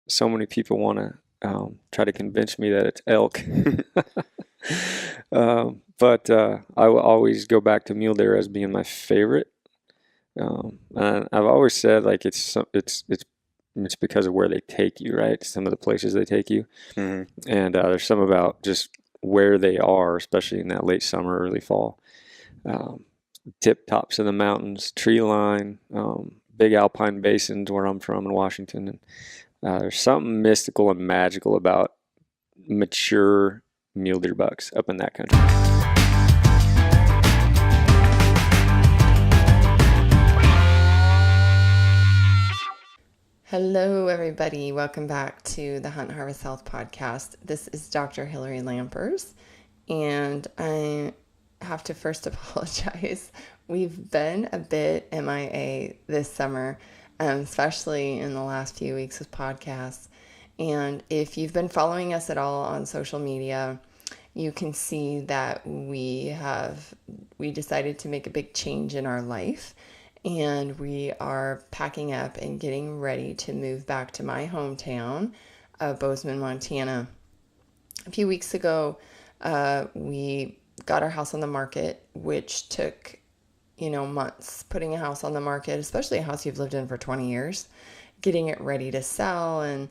so many people want to try to convince me that it's elk. But I will always go back to mule deer as being my favorite. And I've always said like it's because of where they take you, right? Some of the places they take you, and there's some about just where they are, especially in that late summer, early fall. Um, Tip tops of the mountains, tree line, big alpine basins where I'm from in Washington, and there's something mystical and magical about mature mule deer bucks up in that country. Hello, everybody. Welcome back to the Hunt Harvest Health Podcast. This is Dr. Hillary Lampers, and I have to first apologize. We've been a bit MIA this summer, especially in the last few weeks with podcasts. And if you've been following us at all on social media, you can see that we decided to make a big change in our life. And we are packing up and getting ready to move back to my hometown of Bozeman, Montana. A few weeks ago, we got our house on the market, which took, months. Putting a house on the market, especially a house you've lived in for 20 years, getting it ready to sell and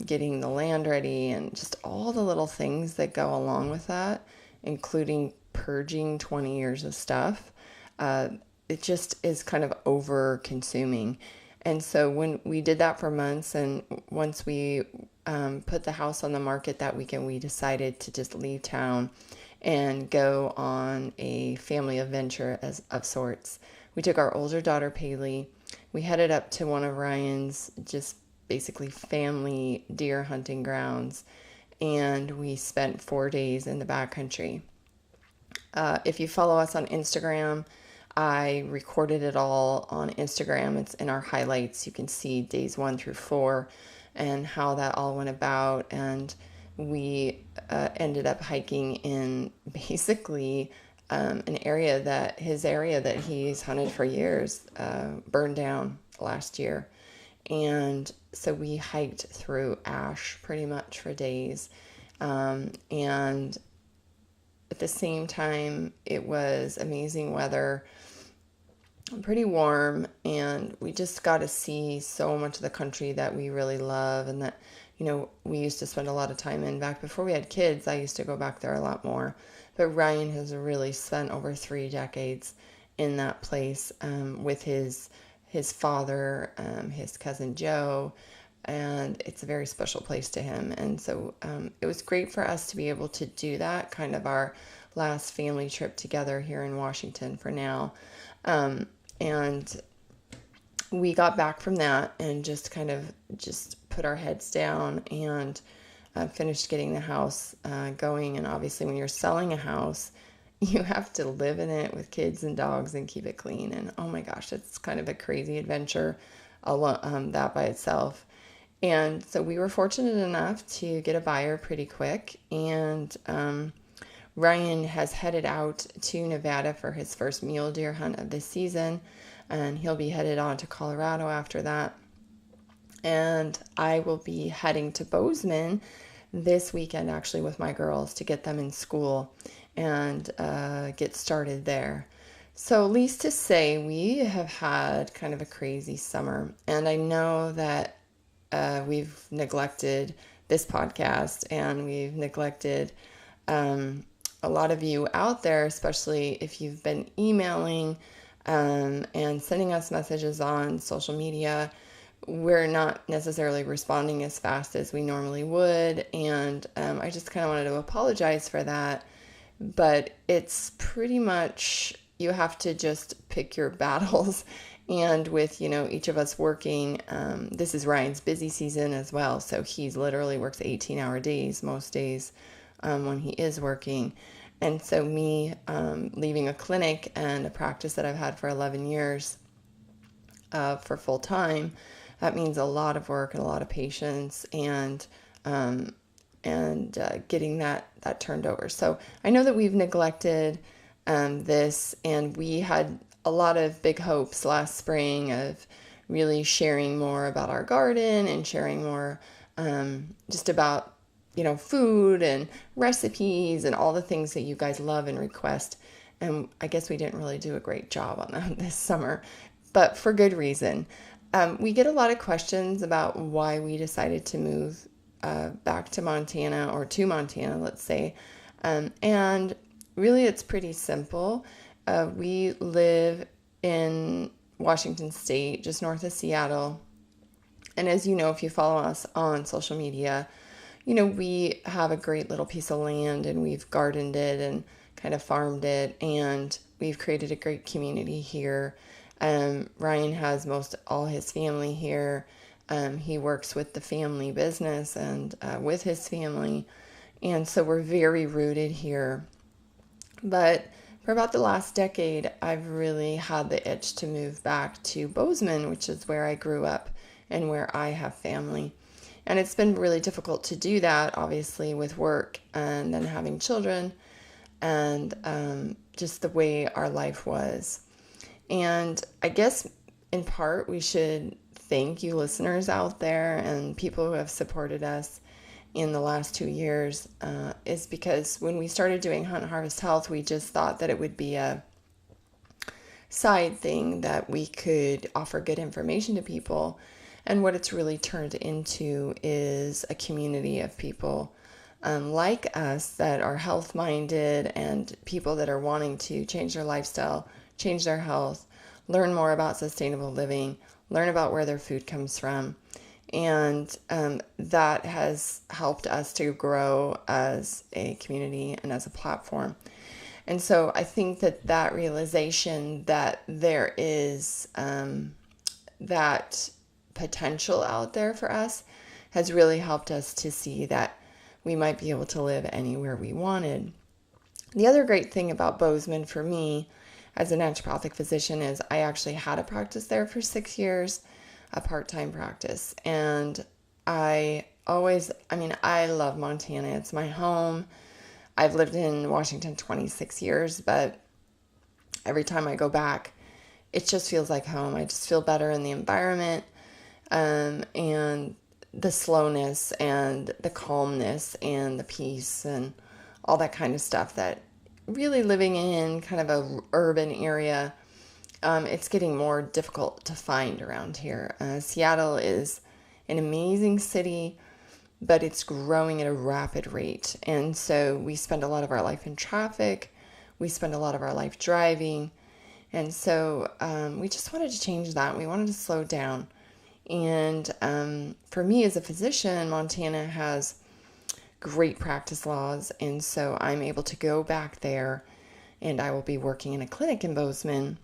getting the land ready and just all the little things that go along with that, including purging 20 years of stuff. It just is kind of over consuming. And so when we did that for months, and once we put the house on the market that weekend, we decided to just leave town and go on a family adventure of sorts. We took our older daughter, Paley. We headed up to one of Ryan's just basically family deer hunting grounds, and we spent 4 days in the backcountry. If you follow us on Instagram, I recorded it all on Instagram. It's in our highlights. You can see days 1 through 4 and how that all went about. And we ended up hiking in basically his area that he's hunted for years, burned down last year. And so we hiked through ash pretty much for days. And at the same time, it was amazing weather, pretty warm, and we just got to see so much of the country that we really love and that, we used to spend a lot of time in. Back before we had kids, I used to go back there a lot more. But Ryan has really spent over 3 decades in that place with his father, his cousin Joe, and it's a very special place to him. And so it was great for us to be able to do that, kind of our last family trip together here in Washington for now. And we got back from that and just kind of put our heads down and finished getting the house going. And obviously when you're selling a house, you have to live in it with kids and dogs and keep it clean. And oh my gosh, it's kind of a crazy adventure that by itself. And so we were fortunate enough to get a buyer pretty quick. And Ryan has headed out to Nevada for his first mule deer hunt of this season. And he'll be headed on to Colorado after that. And I will be heading to Bozeman this weekend, actually, with my girls to get them in school and get started there. So, least to say, we have had kind of a crazy summer. And I know that we've neglected this podcast and we've neglected a lot of you out there, especially if you've been emailing and sending us messages on social media. We're not necessarily responding as fast as we normally would, and I just kind of wanted to apologize for that. But it's pretty much, you have to just pick your battles. And with, each of us working, this is Ryan's busy season as well. So he's literally works 18-hour days most days when he is working. And so me leaving a clinic and a practice that I've had for 11 years for full time, that means a lot of work and a lot of patience and getting that turned over. So I know that we've neglected this, and we had a lot of big hopes last spring of really sharing more about our garden and sharing more just about, food and recipes and all the things that you guys love and request. And I guess we didn't really do a great job on that this summer, but for good reason. We get a lot of questions about why we decided to move back to Montana, or to Montana, let's say. And really, it's pretty simple. We live in Washington State, just north of Seattle. And as you know, if you follow us on social media, we have a great little piece of land and we've gardened it and kind of farmed it, and we've created a great community here. Ryan has all his family here. He works with the family business and with his family. And so we're very rooted here. But for about the last decade, I've really had the itch to move back to Bozeman, which is where I grew up and where I have family. And it's been really difficult to do that, obviously, with work and then having children and just the way our life was. And I guess in part, we should thank you listeners out there and people who have supported us in the last 2 years, is because when we started doing Hunt Harvest Health, we just thought that it would be a side thing that we could offer good information to people. And what it's really turned into is a community of people like us that are health minded and people that are wanting to change their lifestyle, change their health, learn more about sustainable living, learn about where their food comes from. And that has helped us to grow as a community and as a platform. And so I think that realization that there is that potential out there for us has really helped us to see that we might be able to live anywhere we wanted. The other great thing about Bozeman for me as a naturopathic physician is I actually had a practice there for 6 years, a part-time practice. And I love Montana. It's my home. I've lived in Washington 26 years, but every time I go back, it just feels like home. I just feel better in the environment, and the slowness and the calmness and the peace and all that kind of stuff that really living in kind of a urban area, it's getting more difficult to find around here. Seattle is an amazing city, but it's growing at a rapid rate. And so we spend a lot of our life in traffic. We spend a lot of our life driving. And so we just wanted to change that. We wanted to slow down. And for me as a physician, Montana has great practice laws. And so I'm able to go back there, and I will be working in a clinic in Bozeman.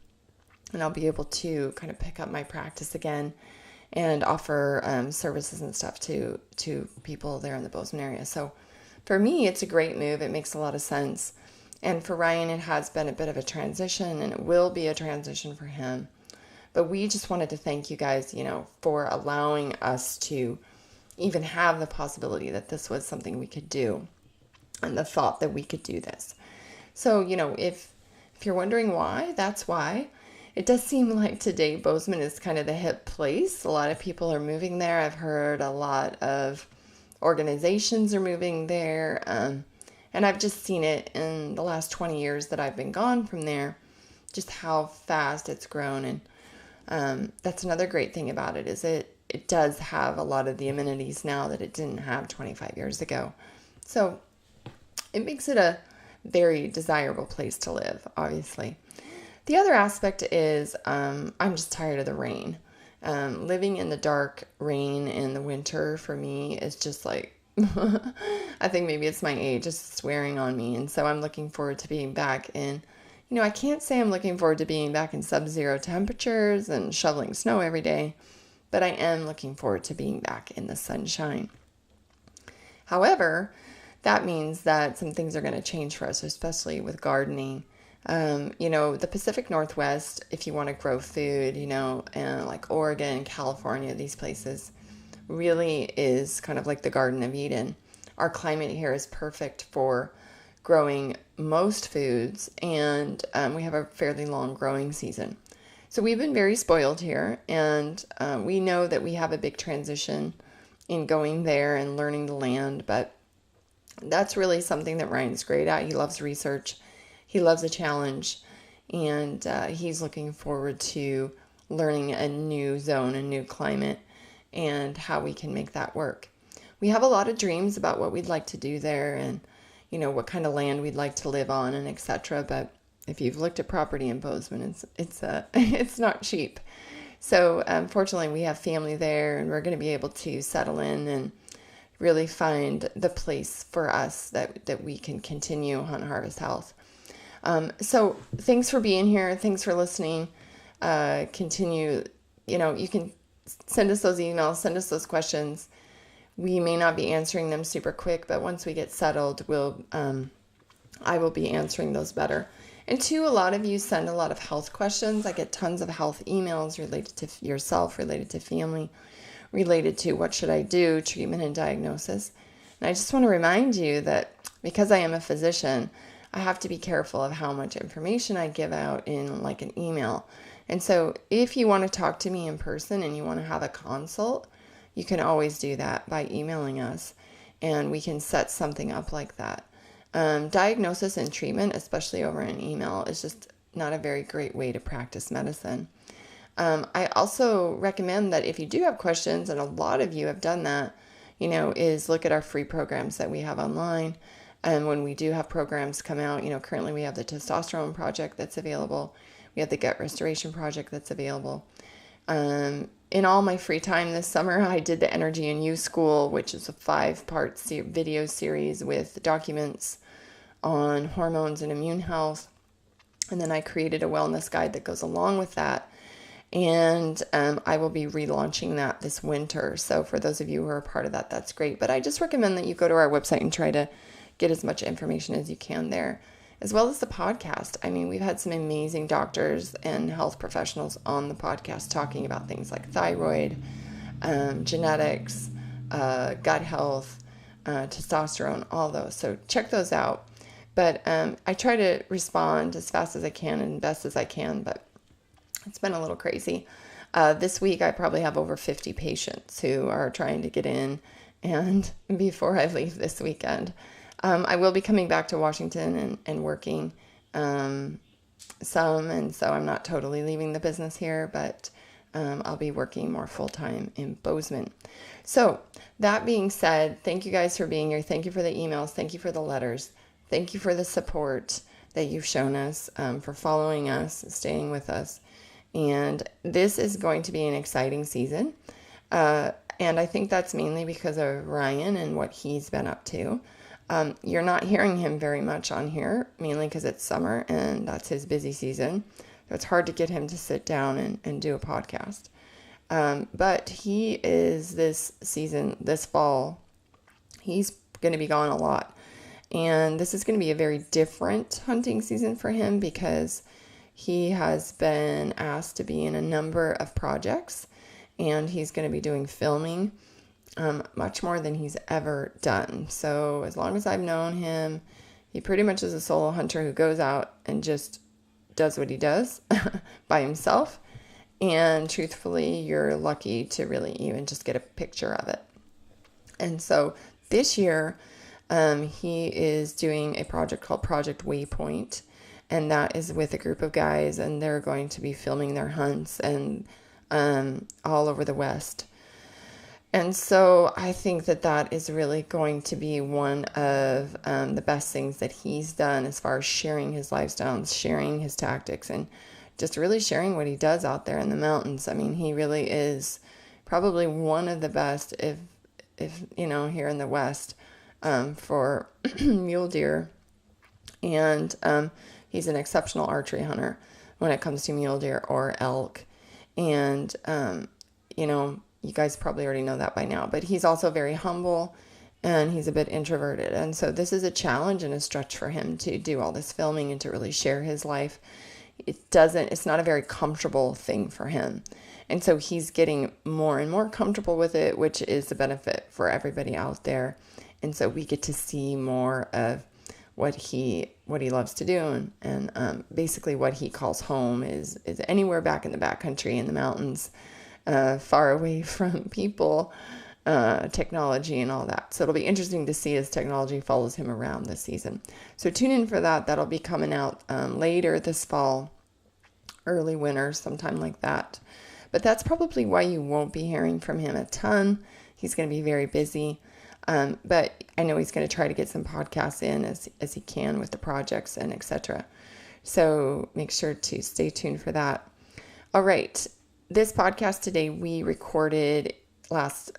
And I'll be able to kind of pick up my practice again and offer services and stuff to people there in the Bozeman area. So for me, it's a great move. It makes a lot of sense. And for Ryan, it has been a bit of a transition, and it will be a transition for him. But we just wanted to thank you guys, for allowing us to even have the possibility that this was something we could do, and the thought that we could do this. So, if you're wondering why, that's why. It does seem like today Bozeman is kind of the hip place. A lot of people are moving there. I've heard a lot of organizations are moving there. And I've just seen it in the last 20 years that I've been gone from there, just how fast it's grown. And that's another great thing about it, is it does have a lot of the amenities now that it didn't have 25 years ago. So it makes it a very desirable place to live, obviously. The other aspect is I'm just tired of the rain. Living in the dark rain in the winter for me is just like, I think maybe it's my age, it's swearing on me. And so I'm looking forward to being back in, I can't say I'm looking forward to being back in sub-zero temperatures and shoveling snow every day, but I am looking forward to being back in the sunshine. However, that means that some things are going to change for us, especially with gardening. The Pacific Northwest, if you want to grow food, and like Oregon, California, these places really is kind of like the Garden of Eden. Our climate here is perfect for growing most foods, and we have a fairly long growing season. So we've been very spoiled here, and we know that we have a big transition in going there and learning the land, but that's really something that Ryan's great at. He loves research, he loves a challenge, and he's looking forward to learning a new zone, a new climate, and how we can make that work. We have a lot of dreams about what we'd like to do there, and what kind of land we'd like to live on, and etc. But if you've looked at property in Bozeman, it's it's not cheap. So fortunately, we have family there, and we're going to be able to settle in and really find the place for us that we can continue Hunt Harvest Health. So thanks for being here. Thanks for listening. Continue. You can send us those emails, send us those questions. We may not be answering them super quick, but once we get settled, I will be answering those better. And two, a lot of you send a lot of health questions. I get tons of health emails related to yourself, related to family, related to what should I do, treatment and diagnosis. And I just want to remind you that because I am a physician, I have to be careful of how much information I give out in like an email. And so if you want to talk to me in person and you want to have a consult, you can always do that by emailing us, and we can set something up like that. Diagnosis and treatment, especially over an email, is just not a very great way to practice medicine. I also recommend that if you do have questions, and a lot of you have done that, is look at our free programs that we have online. And when we do have programs come out, currently we have the testosterone project that's available. We have the gut restoration project that's available. In all my free time this summer, I did the Energy and You School, which is a 5-part video series with documents on hormones and immune health. And then I created a wellness guide that goes along with that. And I will be relaunching that this winter. So for those of you who are a part of that, that's great. But I just recommend that you go to our website and try to get as much information as you can there, as well as the podcast. I mean, we've had some amazing doctors and health professionals on the podcast talking about things like thyroid, genetics, gut health, testosterone, all those. So check those out. But I try to respond as fast as I can and best as I can, but it's been a little crazy. This week, I probably have over 50 patients who are trying to get in, and before I leave this weekend. I will be coming back to Washington and working some, and so I'm not totally leaving the business here, but I'll be working more full-time in Bozeman. So that being said, thank you guys for being here. Thank you for the emails. Thank you for the letters. Thank you for the support that you've shown us, for following us, staying with us. And this is going to be an exciting season. And I think that's mainly because of Ryan and what he's been up to. You're not hearing him very much on here, mainly because it's summer and that's his busy season. So it's hard to get him to sit down and do a podcast. But he is this season, this fall, he's going to be gone a lot. And this is going to be a very different hunting season for him because he has been asked to be in a number of projects, and he's going to be doing filming much more than he's ever done. So as long as I've known him, he pretty much is a solo hunter who goes out and just does what he does by himself. And truthfully, you're lucky to really even just get a picture of it. And so this year, he is doing a project called Project Waypoint, and that is with a group of guys, and they're going to be filming their hunts and all over the West. And so I think that is really going to be one of the best things that he's done as far as sharing his lifestyles, sharing his tactics, and just really sharing what he does out there in the mountains. I mean, he really is probably one of the best, if here in the West, for mule deer. And he's an exceptional archery hunter when it comes to mule deer or elk. And, you guys probably already know that by now, but he's also very humble and he's a bit introverted. And so this is a challenge and a stretch for him to do all this filming and to really share his life. It's not a very comfortable thing for him. And so he's getting more and more comfortable with it, which is a benefit for everybody out there. And so we get to see more of what he loves to do, and basically what he calls home is anywhere back in the backcountry in the mountains, far away from people, technology and all that. So it'll be interesting to see as technology follows him around this season. So tune in for that. That'll be coming out later this fall, early winter, sometime like that. But that's probably why you won't be hearing from him a ton. He's going to be very busy. But I know he's going to try to get some podcasts in as he can with the projects and etc. So make sure to stay tuned for that. All right. This podcast today we recorded last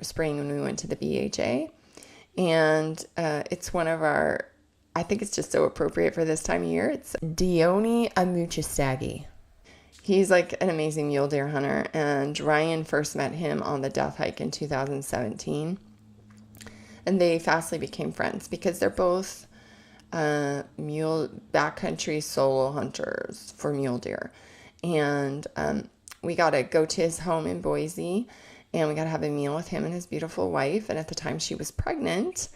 spring when we went to the BHA. And it's one of our, I think it's just so appropriate for this time of year. It's Dioni Amuchastegui. He's like an amazing mule deer hunter, and Ryan first met him on the death hike in 2017. And they fastly became friends because they're both mule backcountry solo hunters for mule deer. And we got to go to his home in Boise, and we got to have a meal with him and his beautiful wife. And at the time she was pregnant.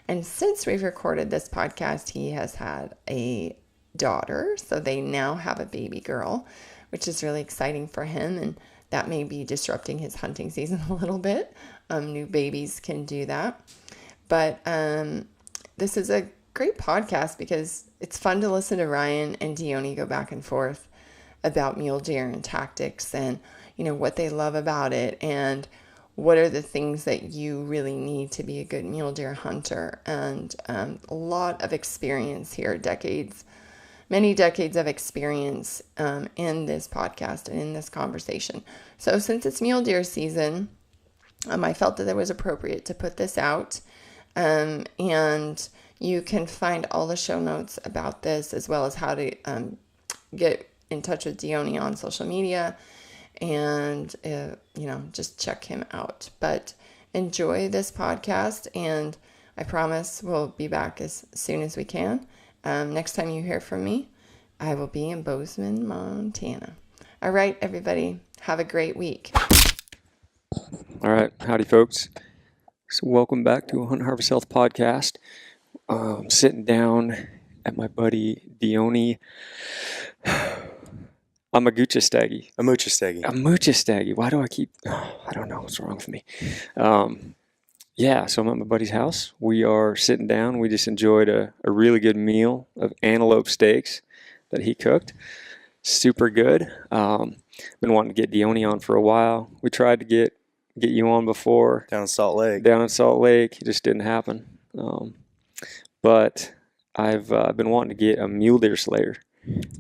And since we've recorded this podcast, he has had a daughter. So they now have a baby girl, which is really exciting for him. And that may be disrupting his hunting season a little bit. New babies can do that. But this is a great podcast because it's fun to listen to Ryan and Dioni go back and forth about mule deer and tactics and, what they love about it and what are the things that you really need to be a good mule deer hunter. And a lot of experience here, many decades of experience in this podcast and in this conversation. So since it's mule deer season, I felt that it was appropriate to put this out. And you can find all the show notes about this as well as how to get in touch with Dioni on social media and, just check him out. But enjoy this podcast, and I promise we'll be back as soon as we can. Next time you hear from me, I will be in Bozeman, Montana. All right, everybody, have a great week. All right, howdy, folks. So welcome back to a Hunt Harvest Health podcast. Sitting down at my buddy Dioni Amuchastegui. Why do I keep... I don't know what's wrong with me. So I'm at my buddy's house. We are sitting down. We just enjoyed a really good meal of antelope steaks that he cooked. Super good. Been wanting to get Dioni on for a while. We tried to get you on before. Down in Salt Lake. It just didn't happen. But I've been wanting to get a mule deer slayer,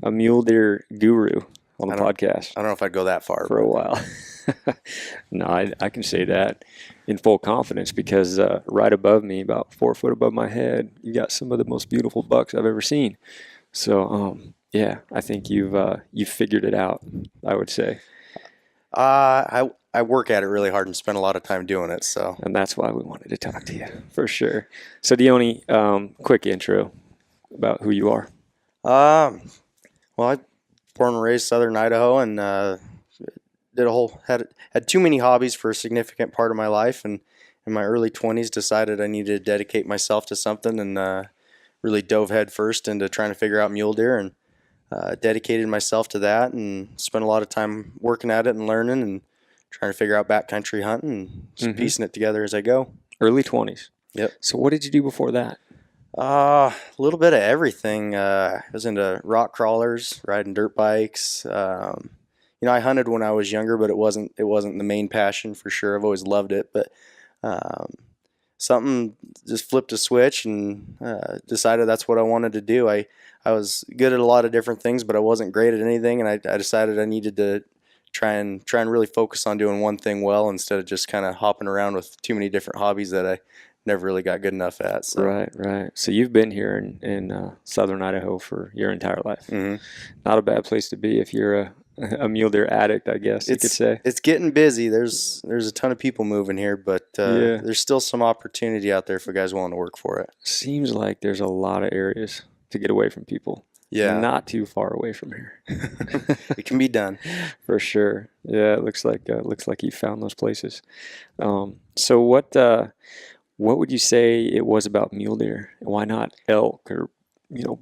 a mule deer guru on the podcast. I don't know if I'd go that far. For a while. No, I can say that in full confidence because right above me, about 4 foot above my head, you got some of the most beautiful bucks I've ever seen. So, I think you've figured it out, I would say. I work at it really hard and spend a lot of time doing it. So, and that's why we wanted to talk to you for sure. So, Dioni, quick intro about who you are. Well, I born and raised Southern Idaho, and had too many hobbies for a significant part of my life, and in my early 20s decided I needed to dedicate myself to something, and really dove head first into trying to figure out mule deer, and dedicated myself to that, and spent a lot of time working at it and learning and trying to figure out backcountry hunting and just piecing it together as I go. Early 20s. Yep. So what did you do before that? A little bit of everything. I was into rock crawlers, riding dirt bikes. I hunted when I was younger, but it wasn't the main passion for sure. I've always loved it, but something just flipped a switch and decided that's what I wanted to do. I was good at a lot of different things, but I wasn't great at anything, and I decided I needed to try and really focus on doing one thing well instead of just kind of hopping around with too many different hobbies that I never really got good enough at. So. Right. So you've been here in Southern Idaho for your entire life. Mm-hmm. Not a bad place to be if you're a mule deer addict, I guess you could say. It's getting busy. There's a ton of people moving here, but there's still some opportunity out there for guys willing to work for it. Seems like there's a lot of areas to get away from people. Yeah. Not too far away from here. It can be done. For sure. Yeah, it looks like you found those places. So what What would you say it was about mule deer? Why not elk or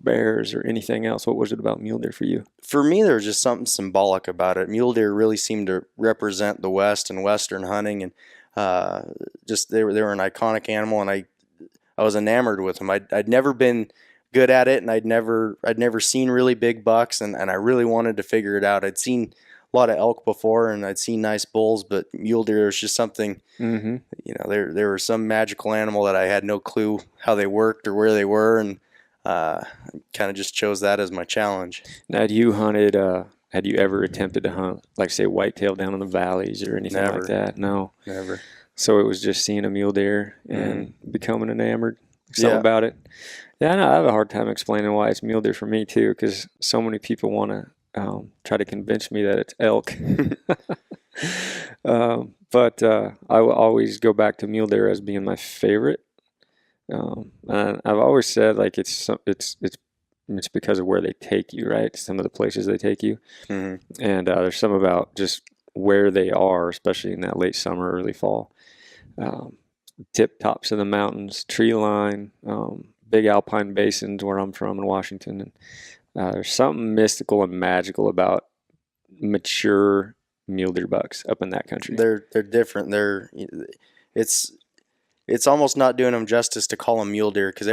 bears or anything else? What was it about mule deer for you? For me, there was just something symbolic about it. Mule deer really seemed to represent the West and Western hunting, and just they were an iconic animal, and I was enamored with them. I'd never been good at it, and I'd never seen really big bucks, and I really wanted to figure it out. I'd seen a lot of elk before, and I'd seen nice bulls, but mule deer was just something. Mm-hmm. There was some magical animal that I had no clue how they worked or where they were, and kind of just chose that as my challenge. Now, had you ever attempted to hunt, like say whitetail down in the valleys or anything Never. like that? No. Never. So it was just seeing a mule deer and becoming enamored. Something Yeah. about it. Yeah, I know. I have a hard time explaining why it's mule deer for me too, because so many people want to try to convince me that it's elk. But I will always go back to mule deer as being my favorite. And I've always said like it's because of where they take you, right? Some of the places they take you, Mhm. and there's some about just where they are, especially in that late summer, early fall. Um, Tip tops of the mountains, tree line, big alpine basins where I'm from in Washington, and there's something mystical and magical about mature mule deer bucks up in that country. They're different. It's it's almost not doing them justice to call them mule deer, because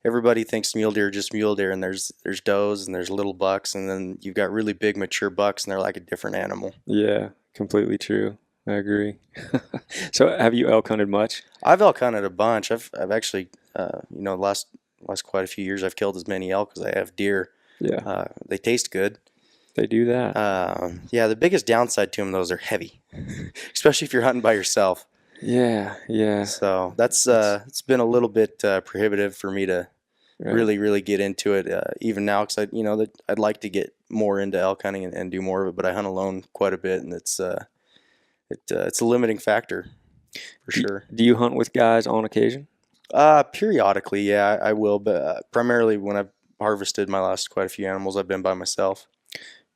everybody thinks mule deer are just mule deer, and there's does and there's little bucks, and then you've got really big mature bucks, and they're like a different animal. Yeah, completely true. I agree. So, have you elk hunted much? I've elk hunted a bunch. I've actually last quite a few years I've killed as many elk as I have deer. Yeah, They taste good. they do that. Yeah, the biggest downside to them, though, is they're heavy, especially if you're hunting by yourself. Yeah, yeah. So that's it's been a little bit prohibitive for me to Right. really get into it, even now, because I'd like to get more into elk hunting and do more of it, but I hunt alone quite a bit, and it's a limiting factor for sure. Do you hunt with guys on occasion? Periodically, yeah, I will, but primarily when I've harvested my last quite a few animals, I've been by myself.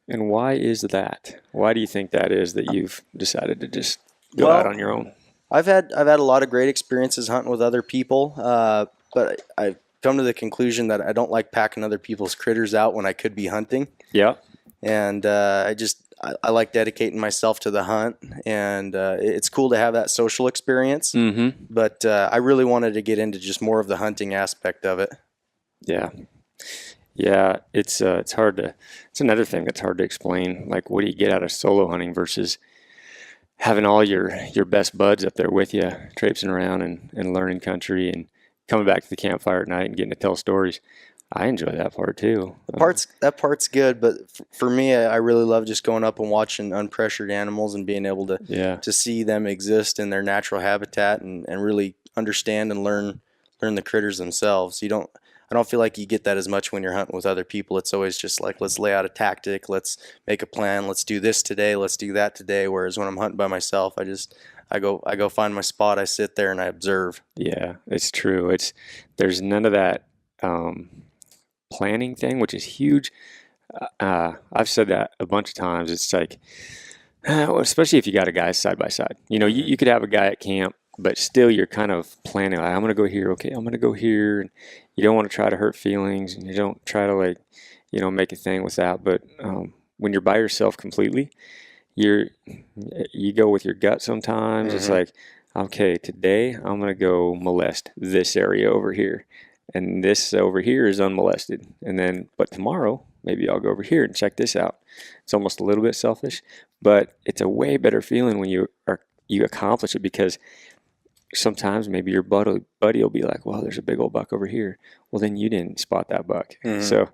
And why is that? Why do you think that is that you've decided to just go out on your own? I've had a lot of great experiences hunting with other people, but I've come to the conclusion that I don't like packing other people's critters out when I could be hunting. Yeah. And I like dedicating myself to the hunt, and it's cool to have that social experience. Mm-hmm. But I really wanted to get into just more of the hunting aspect of it. Yeah. Yeah, it's hard to. It's another thing that's hard to explain. Like, what do you get out of solo hunting versus having all your best buds up there with you, traipsing around and learning country and coming back to the campfire at night and getting to tell stories. I enjoy that part too. That part's good, but for me, I really love just going up and watching unpressured animals and being able to see them exist in their natural habitat and really understand and learn the critters themselves. I don't feel like you get that as much when you're hunting with other people. It's always just like, let's lay out a tactic, let's make a plan, let's do this today, let's do that today. Whereas when I'm hunting by myself, I go find my spot, I sit there and I observe. Yeah, it's true. There's none of that planning thing, which is huge. I've said that a bunch of times. It's like, especially if you got a guy side by side. You could have a guy at camp, but still you're kind of planning, like, I'm going to go here. Okay, I'm going to go here. And you don't want to try to hurt feelings, and you don't try to make a thing with that. But when you're by yourself completely, you go with your gut sometimes. Mm-hmm. It's like, okay, today I'm going to go molest this area over here. And this over here is unmolested. But tomorrow, maybe I'll go over here and check this out. It's almost a little bit selfish, but it's a way better feeling when you accomplish it, because sometimes maybe your buddy will be like, well, there's a big old buck over here. Well, then you didn't spot that buck. Mm-hmm. So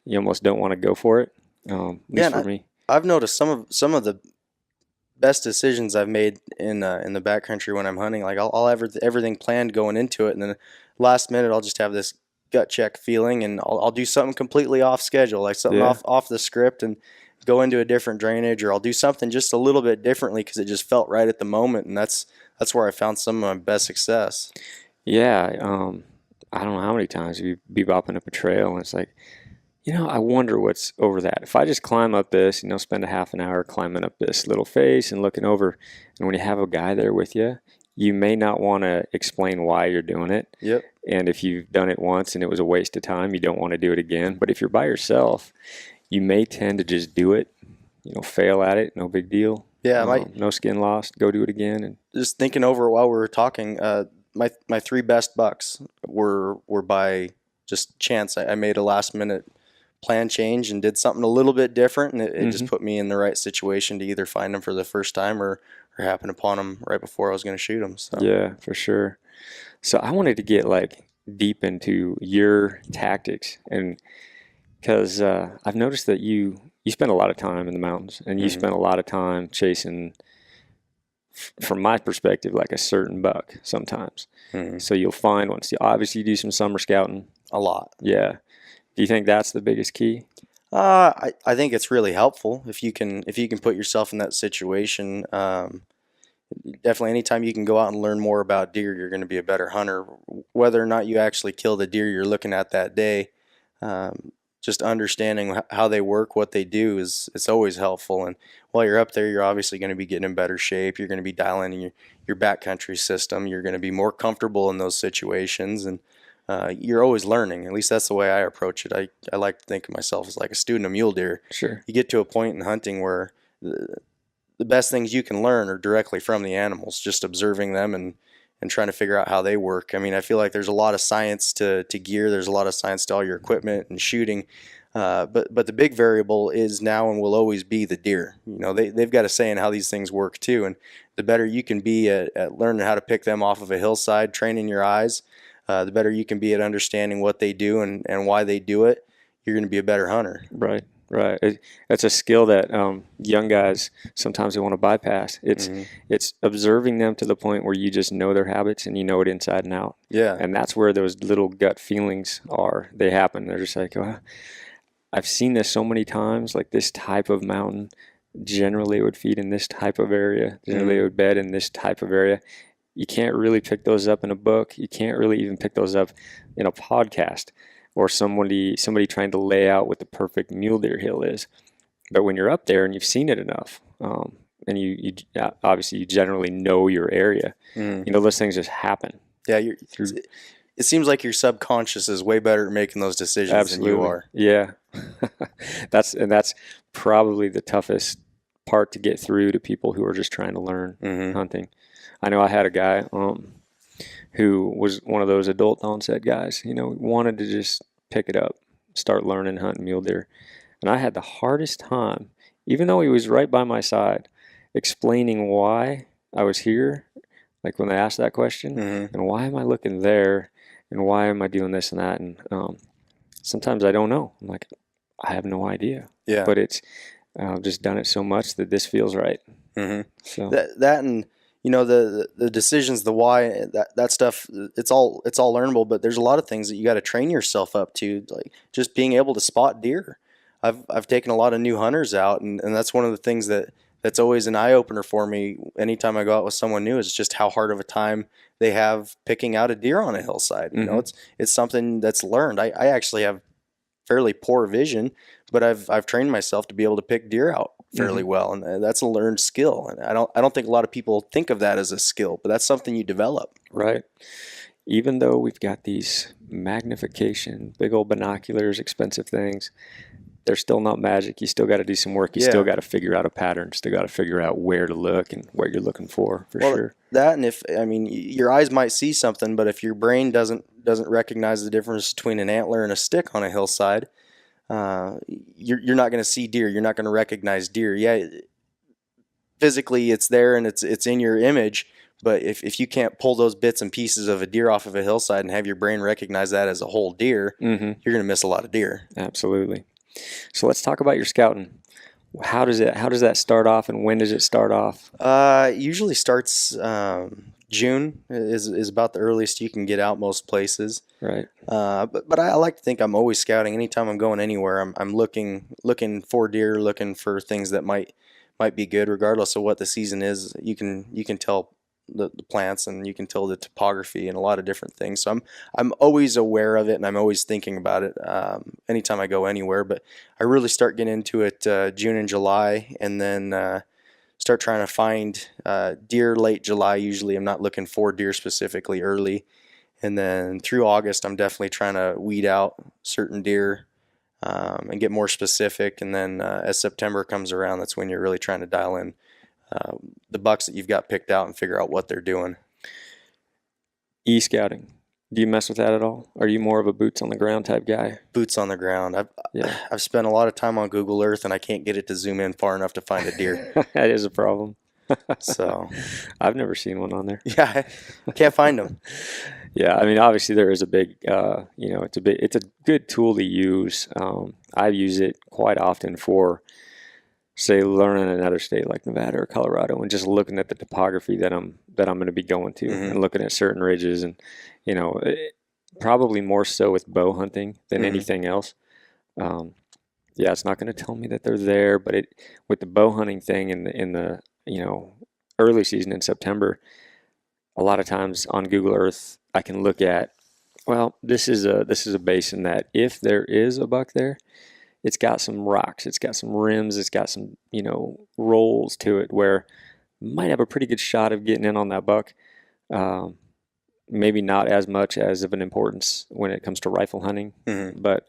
you almost don't want to go for it. At least for me. I've noticed some of the best decisions I've made in the backcountry when I'm hunting. Like I'll have everything planned going into it, and then last minute I'll just have this gut check feeling, and I'll do something completely off schedule, like something off the script, and go into a different drainage, or I'll do something just a little bit differently because it just felt right at the moment, and that's where I found some of my best success. Yeah, I don't know how many times you be bopping up a trail, and it's like, I wonder what's over that. If I just climb up this, spend a half an hour climbing up this little face and looking over, and when you have a guy there with you, you may not want to explain why you're doing it. Yep. And if you've done it once and it was a waste of time, you don't want to do it again. But if you're by yourself, you may tend to just do it, fail at it, no big deal. Yeah, No skin lost, go do it again. And just thinking over while we were talking, my three best bucks were by just chance. I made a last minute plan change and did something a little bit different, and it just put me in the right situation to either find them for the first time or happen upon them right before I was going to shoot them. So. Yeah, for sure. So I wanted to get like deep into your tactics, and because I've noticed that you spend a lot of time in the mountains, and you spend a lot of time chasing, from my perspective, like a certain buck sometimes. So you'll find one. So obviously you do some summer scouting. A lot. Yeah. Do you think that's the biggest key? I think it's really helpful if you can put yourself in that situation. Definitely, anytime you can go out and learn more about deer, you're going to be a better hunter. Whether or not you actually kill the deer you're looking at that day, just understanding how they work, what they do it's always helpful. And while you're up there, you're obviously going to be getting in better shape. You're going to be dialing in your backcountry system. You're going to be more comfortable in those situations, and you're always learning. At least that's the way I approach it. I like to think of myself as like a student of mule deer. Sure. You get to a point in hunting where the best things you can learn are directly from the animals, just observing them and trying to figure out how they work. I mean, I feel like there's a lot of science to gear. There's a lot of science to all your equipment and shooting. But the big variable is now and will always be the deer. They've got a say in how these things work too. And the better you can be at learning how to pick them off of a hillside, training your eyes, the better you can be at understanding what they do and why they do it, you're going to be a better hunter. Right. It's a skill that young guys sometimes they want to bypass. It's observing them to the point where you just know their habits and you know it inside and out. Yeah. And that's where those little gut feelings are. They happen. They're just like, oh, I've seen this so many times. Like this type of mountain, generally it would feed in this type of area. Generally it would bed in this type of area. You can't really pick those up in a book. You can't really even pick those up in a podcast or somebody trying to lay out what the perfect mule deer hill is. But when you're up there and you've seen it enough, and you obviously you generally know your area, those things just happen. Yeah, it seems like your subconscious is way better at making those decisions than you are. Yeah, that's probably the toughest part to get through to people who are just trying to learn hunting. I know I had a guy who was one of those adult onset guys, wanted to just pick it up, start learning hunting mule deer. And I had the hardest time, even though he was right by my side, explaining why I was here, like when they asked that question, and why am I looking there, and why am I doing this and that. And sometimes I don't know. I'm like, I have no idea. Yeah. But it's just done it so much that this feels right. So that and the decisions, the why, that stuff, it's all learnable, but there's a lot of things that you got to train yourself up to, like just being able to spot deer. I've taken a lot of new hunters out, and that's one of the things that's always an eye opener for me anytime I go out with someone new, is just how hard of a time they have picking out a deer on a hillside. It's something that's learned. I actually have fairly poor vision, but I've trained myself to be able to pick deer out fairly well, and that's a learned skill. And I don't think a lot of people think of that as a skill, but that's something you develop. Right. Even though we've got these magnification, big old binoculars, expensive things, they're still not magic. You still got to do some work. You still got to figure out a pattern. Still got to figure out where to look and what you're looking for sure. That, and your eyes might see something, but if your brain doesn't recognize the difference between an antler and a stick on a hillside, you're not going to see deer. You're not going to recognize deer. Yeah, physically it's there and it's in your image, but if you can't pull those bits and pieces of a deer off of a hillside and have your brain recognize that as a whole deer, you're going to miss a lot of deer. Absolutely. So let's talk about your scouting. How does that start off, and when does it start off? Usually starts June is about the earliest you can get out most places. Right. But I like to think I'm always scouting. Anytime I'm going anywhere, I'm looking for deer, looking for things that might be good, regardless of what the season is. You can tell the plants, and you can tell the topography and a lot of different things. So I'm always aware of it, and I'm always thinking about it anytime I go anywhere. But I really start getting into it June and July, and then start trying to find deer late July. Usually I'm not looking for deer specifically early. And then through August, I'm definitely trying to weed out certain deer and get more specific. And then as September comes around, that's when you're really trying to dial in the bucks that you've got picked out and figure out what they're doing. E-scouting. Do you mess with that at all? Are you more of a boots on the ground type guy? Boots on the ground. Yeah. I've spent a lot of time on Google Earth, and I can't get it to zoom in far enough to find a deer. That is a problem. So I've never seen one on there. yeah, I can't find them. Yeah, I mean, obviously there is a big, it's a good tool to use. I use it quite often for, say, learning another state like Nevada or Colorado, and just looking at the topography that I'm going to be going to, and looking at certain ridges, and probably more so with bow hunting than anything else. Yeah, it's not going to tell me that they're there, but with the bow hunting thing in the early season in September, a lot of times on Google Earth I can look at, well, this is a basin that if there is a buck there, it's got some rocks, it's got some rims, it's got some rolls to it where might have a pretty good shot of getting in on that buck. Maybe not as much as of an importance when it comes to rifle hunting, but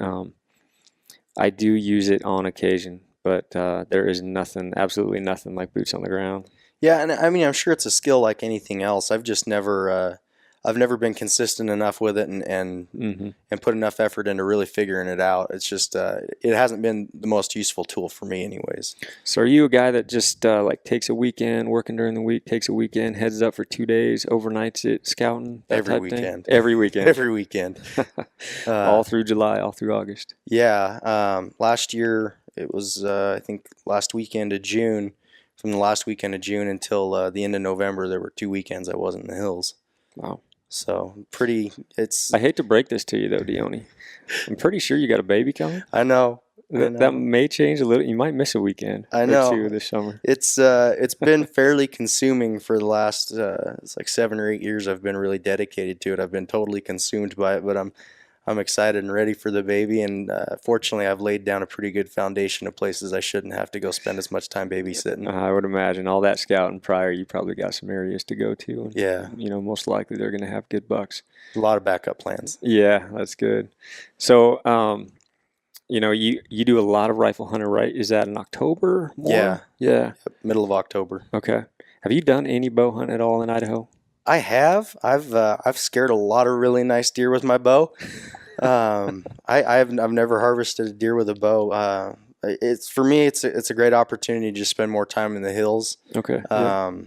I do use it on occasion. But there is absolutely nothing like boots on the ground. Yeah, and I mean, I'm sure it's a skill like anything else. I've just never been consistent enough with it and put enough effort into really figuring it out. It's just it hasn't been the most useful tool for me, anyways. So, are you a guy that just like takes a weekend, working during the week, takes a weekend, heads up for 2 days, overnights it, scouting? Every weekend. Every weekend. Every weekend. All through July, all through August. Yeah. Last year it was I think last weekend of June. From the last weekend of June until the end of November, there were 2 weekends I wasn't in the hills. Wow. So I hate to break this to you though, Dioni. I'm pretty sure you got a baby coming. I know. That may change a little. You might miss a weekend or 2 this summer. It's been fairly consuming for the last it's like 7 or 8 years. I've been really dedicated to it. I've been totally consumed by it, but I'm excited and ready for the baby, and fortunately I've laid down a pretty good foundation of places I shouldn't have to go spend as much time babysitting. I would imagine all that scouting prior, you probably got some areas to go to. And, yeah. Most likely they're going to have good bucks. A lot of backup plans. Yeah, that's good. So, you do a lot of rifle hunting, right? Is that in October? More? Yeah. Yeah. Middle of October. Okay. Have you done any bow hunt at all in Idaho? I have. I've scared a lot of really nice deer with my bow. I've never harvested a deer with a bow. For me it's a great opportunity to just spend more time in the hills. Okay. The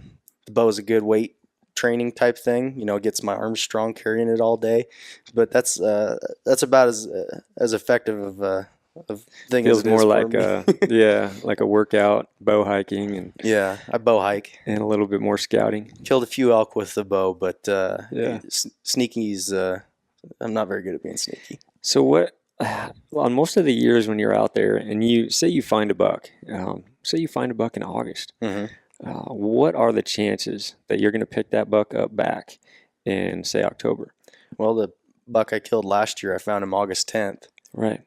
bow is a good weight training type thing. It gets my arms strong carrying it all day. But that's about as effective of thing Feels as it more is like for me. like a workout, bow hiking, and yeah, I bow hike and a little bit more scouting. Killed a few elk with the bow, but Yeah. sneaky's I'm not very good at being sneaky. So what? On most of the years when you're out there and you say you find a buck, in August, what are the chances that you're going to pick that buck up back in, say, October? Well, the buck I killed last year, I found him August 10th. Right.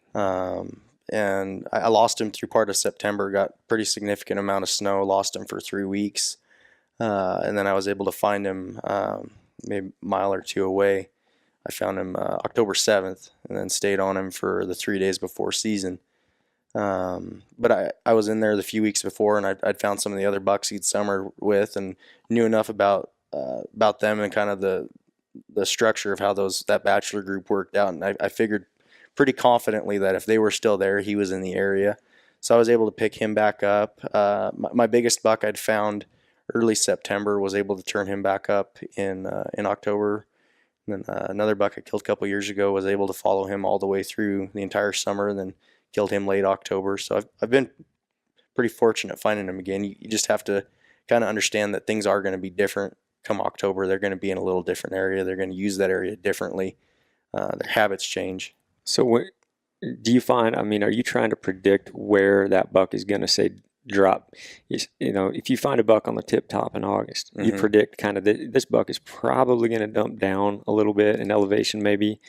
And I lost him through part of September, got pretty significant amount of snow, lost him for 3 weeks. And then I was able to find him maybe a mile or 2 away. I found him October 7th and then stayed on him for the 3 days before season. But I was in there the few weeks before, and I'd found some of the other bucks he'd summer with and knew enough about them and kind of the structure of how that bachelor group worked out. And I figured pretty confidently that if they were still there, he was in the area. So I was able to pick him back up. My biggest buck I'd found early September, was able to turn him back up in October. And then another buck I killed a couple years ago, was able to follow him all the way through the entire summer, and then killed him late October. So I've been pretty fortunate finding him again. You just have to kind of understand that things are going to be different come October. They're going to be in a little different area. They're going to use that area differently. Their habits change. So what do you find? I mean, are you trying to predict where that buck is going to say drop? If you find a buck on the tip top in August, you predict kind of this buck is probably going to dump down a little bit in elevation, maybe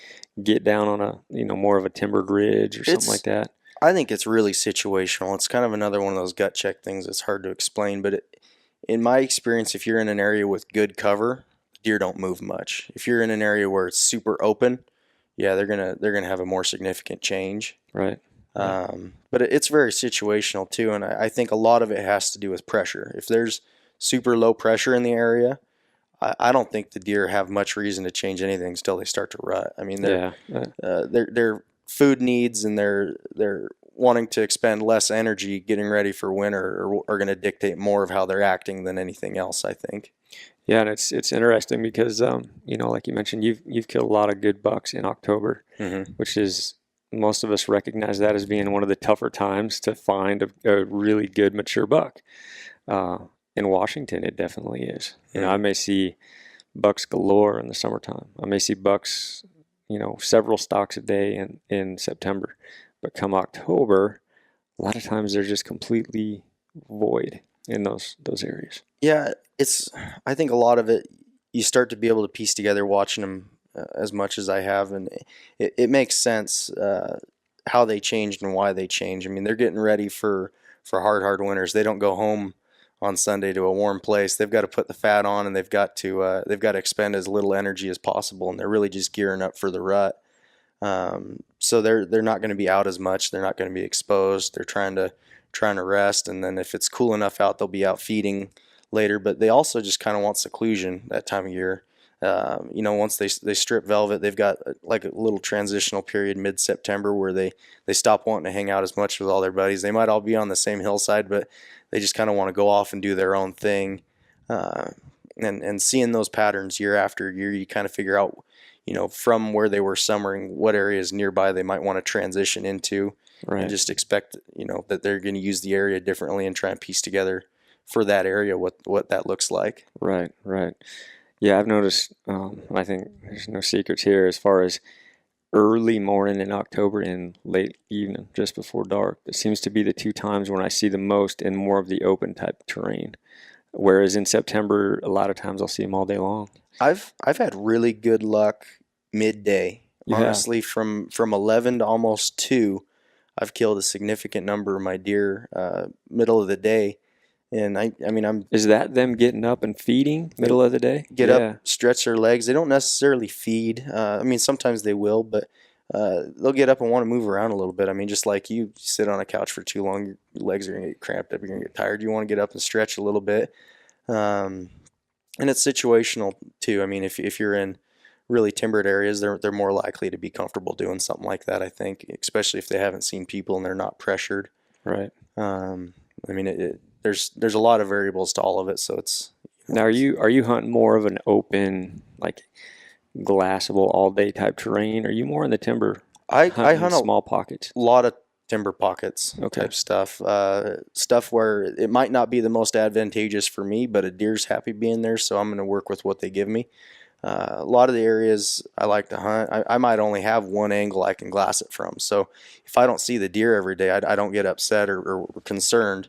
get down on a more of a timbered ridge or something like that. I think it's really situational. It's kind of another one of those gut check things that's hard to explain, but in my experience, if you're in an area with good cover, deer don't move much. If you're in an area where it's super open, yeah, they're gonna have a more significant change. Right. But it's very situational too, and I think a lot of it has to do with pressure. If there's super low pressure in the area, I don't think the deer have much reason to change anything until they start to rut. I mean, their food needs and they're wanting to expend less energy getting ready for winter are going to dictate more of how they're acting than anything else, I think. Yeah, and it's interesting because like you mentioned, you've killed a lot of good bucks in October, which is most of us recognize that as being one of the tougher times to find a really good mature buck. In Washington, it definitely is. I may see bucks galore in the summertime. I may see bucks, several stalks a day in September, but come October, a lot of times they're just completely void in those areas. Yeah, I think a lot of it you start to be able to piece together watching them as much as I have, and it makes sense how they changed and why they changed. I mean, they're getting ready for hard winters. They don't go home on Sunday to a warm place. They've got to put the fat on, and they've got to expend as little energy as possible, and they're really just gearing up for the rut. So they're not going to be out as much. They're not going to be exposed. They're trying to rest, and then if it's cool enough out, they'll be out feeding later. But they also just kind of want seclusion that time of year. Once they strip velvet, they've got like a little transitional period mid-September where they stop wanting to hang out as much with all their buddies. They might all be on the same hillside, but they just kind of want to go off and do their own thing. And seeing those patterns year after year, you kind of figure out, from where they were summering, what areas nearby they might want to transition into, right. And just expect, that they're going to use the area differently and try and piece together for that area what that looks like. Right. Yeah, I've noticed, I think there's no secrets here as far as early morning in October and late evening, just before dark. It seems to be the two times when I see the most in more of the open type terrain. Whereas in September, a lot of times I'll see them all day long. I've had really good luck midday. Honestly, from 11 to almost 2, I've killed a significant number of my deer middle of the day. And I'm Is that them getting up and feeding middle of the day? Get up, stretch their legs. They don't necessarily feed. Sometimes they will, but they'll get up and want to move around a little bit. I mean, just like you sit on a couch for too long, your legs are going to get cramped up. You're going to get tired. You want to get up and stretch a little bit. And it's situational too. I mean, if you're in really timbered areas, they're more likely to be comfortable doing something like that, I think, especially if they haven't seen people and they're not pressured. Right. There's a lot of variables to all of it, so it's. Now, are you hunting more of an open, like glassable all day type terrain? Or are you more in the timber? I hunt small pockets. A lot of timber pockets type stuff. Stuff where it might not be the most advantageous for me, but a deer's happy being there, so I'm going to work with what they give me. A lot of the areas I like to hunt, I might only have one angle I can glass it from. So if I don't see the deer every day, I don't get upset or concerned.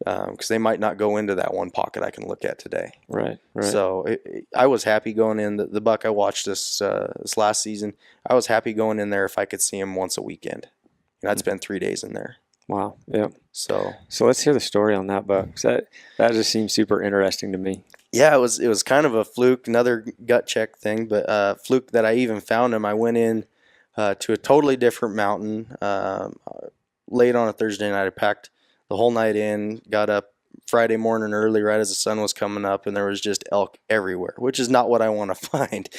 Because they might not go into that one pocket I can look at today. Right. So I was happy going in. The buck I watched this last season, I was happy going in there if I could see him once a weekend. And I'd spend 3 days in there. Wow. Yeah. So let's hear the story on that buck. 'Cause that just seems super interesting to me. Yeah, it was kind of a fluke, another gut check thing, but fluke that I even found him. I went in to a totally different mountain late on a Thursday night. I packed the whole night in, got up Friday morning early right as the sun was coming up, and there was just elk everywhere, which is not what I want to find.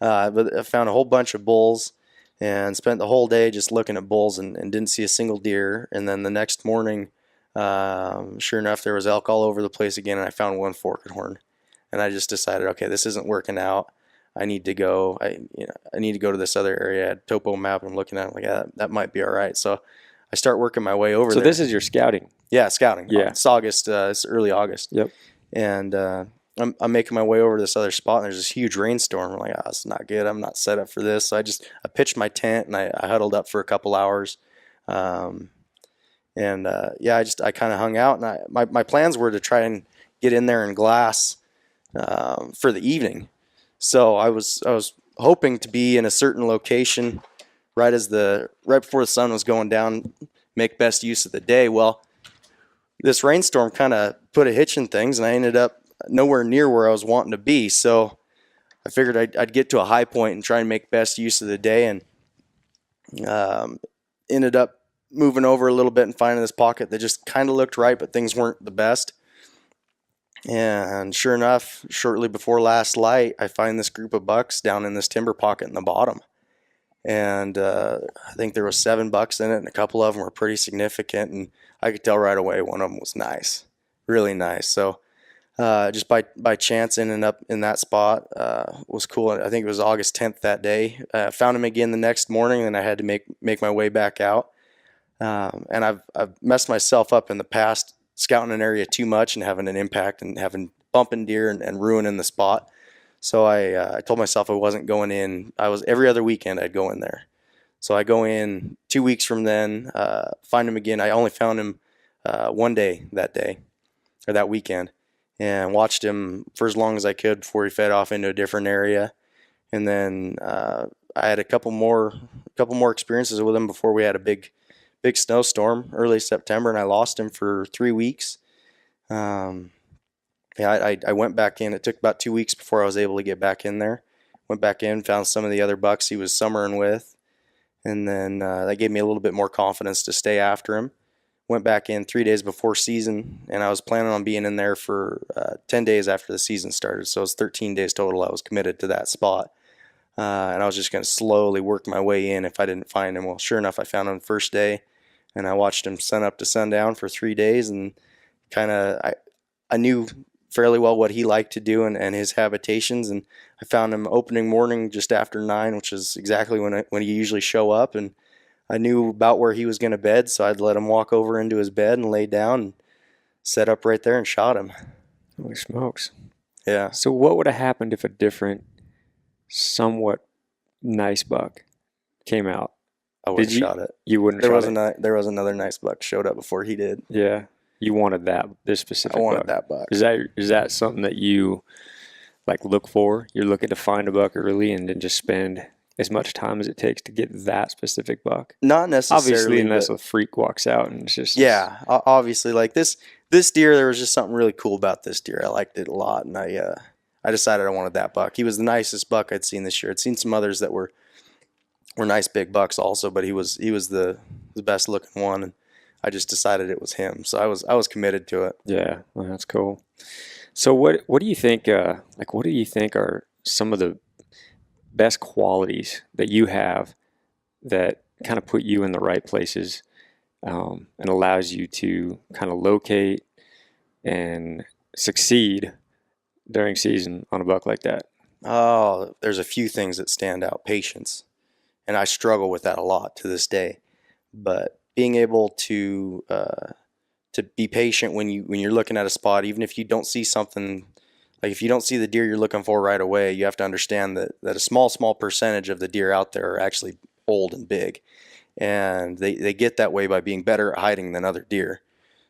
But I found a whole bunch of bulls and spent the whole day just looking at bulls and didn't see a single deer. And then the next morning, sure enough, there was elk all over the place again, and I found one forked horn. And I just decided, okay, this isn't working out. I need to go. I need to go to this other area. I had a topo map. I'm looking at it, like, that might be all right. So I start working my way over there. So this is your scouting? Yeah, scouting. Yeah. It's August. It's early August. Yep. And I'm making my way over to this other spot, and there's this huge rainstorm. I'm like, it's not good. I'm not set up for this. So I pitched my tent, and I huddled up for a couple hours. I kind of hung out, and my plans were to try and get in there and glass for the evening. So I was hoping to be in a certain location right before the sun was going down, make best use of the day. Well, this rainstorm kind of put a hitch in things, and I ended up nowhere near where I was wanting to be. So I figured I'd get to a high point and try and make best use of the day, and ended up moving over a little bit and finding this pocket that just kind of looked right, but things weren't the best. And sure enough, shortly before last light, I find this group of bucks down in this timber pocket in the bottom. And I think there was 7 bucks in it, and a couple of them were pretty significant, and I could tell right away one of them was nice, really nice. So just by chance ending up in that spot was cool. I think it was August 10th that day. Found him again the next morning, and I had to make my way back out. And I've messed myself up in the past scouting an area too much and having an impact and having bumping deer and ruining the spot. So I told myself I wasn't going in. Every other weekend I'd go in there. So I go in 2 weeks from then, find him again. I only found him one day that weekend, and watched him for as long as I could before he fed off into a different area. And then I had a couple more experiences with him before we had a big snowstorm early September, and I lost him for 3 weeks. I went back in. It took about 2 weeks before I was able to get back in there. Went back in, found some of the other bucks he was summering with, and then that gave me a little bit more confidence to stay after him. Went back in 3 days before season, and I was planning on being in there for 10 days after the season started. So it was 13 days total I was committed to that spot. And I was just going to slowly work my way in if I didn't find him. Well, sure enough, I found him the first day, and I watched him sun up to sundown for 3 days, and I knew fairly well what he liked to do and his habitations, and I found him opening morning just after 9, which is exactly when he usually show up, and I knew about where he was going to bed, so I'd let him walk over into his bed and lay down and set up right there and shot him. Holy smokes. Yeah. So what would have happened if a different, somewhat nice buck came out? I would have shot it. You wouldn't have shot it? There was another nice buck showed up before he did. Yeah. You wanted this specific buck. I wanted that buck. Is that something that you look for? You're looking to find a buck early and then just spend as much time as it takes to get that specific buck? Not necessarily. Obviously, unless a freak walks out and it's just... Yeah, obviously. Like this deer, there was just something really cool about this deer. I liked it a lot, and I decided I wanted that buck. He was the nicest buck I'd seen this year. I'd seen some others that were nice big bucks also, but he was the best looking one, and I just decided it was him. So I was committed to it. Yeah, well, that's cool. So what do you think? What do you think are some of the best qualities that you have that kind of put you in the right places and allows you to kind of locate and succeed during season on a buck like that? Oh, there's a few things that stand out. Patience, and I struggle with that a lot to this day. But being able to be patient when you're looking at a spot, even if you don't see something, like if you don't see the deer you're looking for right away, you have to understand that a small percentage of the deer out there are actually old and big, and they get that way by being better at hiding than other deer.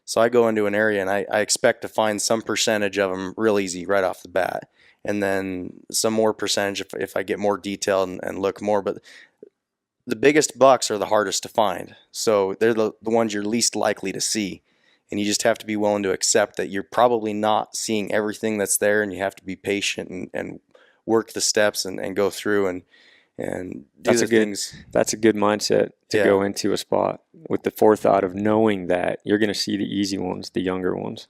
So I go into an area and I expect to find some percentage of them real easy right off the bat, and then some more percentage if I get more detail and look more. But the biggest bucks are the hardest to find, so they're the ones you're least likely to see, and you just have to be willing to accept that you're probably not seeing everything that's there, and you have to be patient and work the steps and go through and do the things. That's a good mindset to go into a spot with the forethought of knowing that you're going to see the easy ones, the younger ones,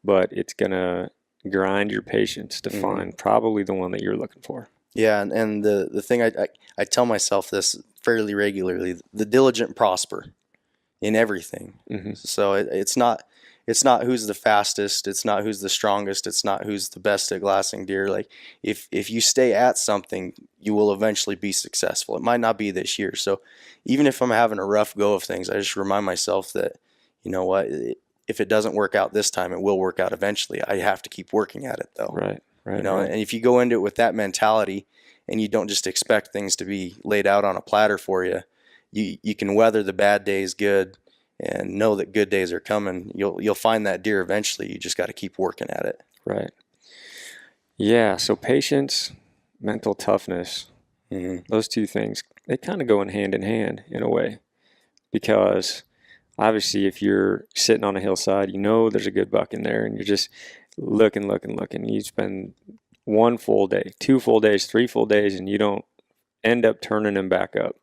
but it's going to grind your patience to find probably the one that you're looking for. Yeah, and the thing I tell myself this fairly regularly: the diligent prosper in everything. Mm-hmm. So it's not who's the fastest, it's not who's the strongest, it's not who's the best at glassing deer. Like if you stay at something, you will eventually be successful. It might not be this year. So even if I'm having a rough go of things, I just remind myself that, you know what, if it doesn't work out this time, it will work out eventually. I have to keep working at it though. Right. You know, and if you go into it with that mentality and you don't just expect things to be laid out on a platter for you, you can weather the bad days good and know that good days are coming. You'll find that deer eventually. You just got to keep working at it. Right. Yeah. So patience, mental toughness, those two things, they kind of go in hand in a way, because obviously if you're sitting on a hillside, you know there's a good buck in there, and you're just looking. You spend 1 full day, 2 full days, 3 full days, and you don't end up turning them back up.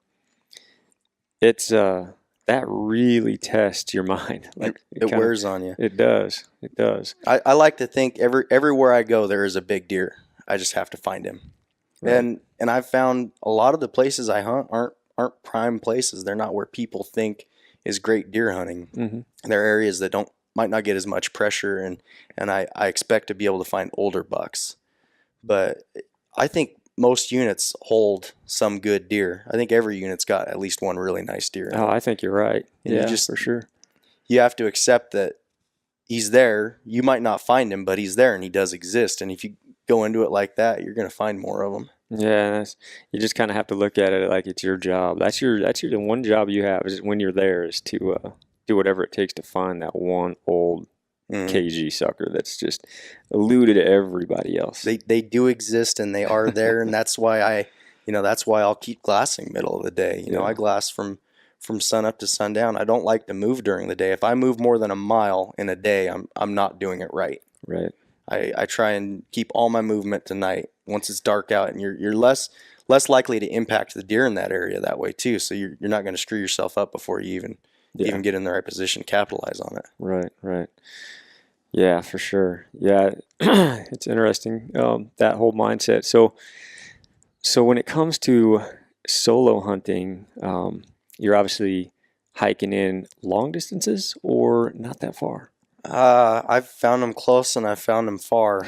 It's that really tests your mind. Like it wears on you. It does. It does. I like to think everywhere I go there is a big deer. I just have to find him. Right. And I've found a lot of the places I hunt aren't prime places. They're not where people think is great deer hunting. Mm-hmm. They're areas that might not get as much pressure, and I expect to be able to find older bucks. But I think most units hold some good deer. I think every unit's got at least one really nice deer. Oh, I think you're right. And yeah, for sure. You have to accept that he's there. You might not find him, but he's there and he does exist. And if you go into it like that, you're going to find more of them. Yeah, you just kind of have to look at it like it's your job. That's the one job you have is when you're there is to do whatever it takes to find that one old KG sucker that's just eluded everybody else. They do exist and they are there, and that's why I'll keep glassing middle of the day. I glass from sun up to sundown. I don't like to move during the day. If I move more than a mile in a day, I'm not doing it right. Right. I try and keep all my movement to night once it's dark out, and you're less likely to impact the deer in that area that way too. So you're not going to screw yourself up before you even get in the right position to capitalize on it. Right. Yeah, for sure. Yeah, it's interesting, that whole mindset. So when it comes to solo hunting, you're obviously hiking in long distances or not that far? I've found them close and I've found them far.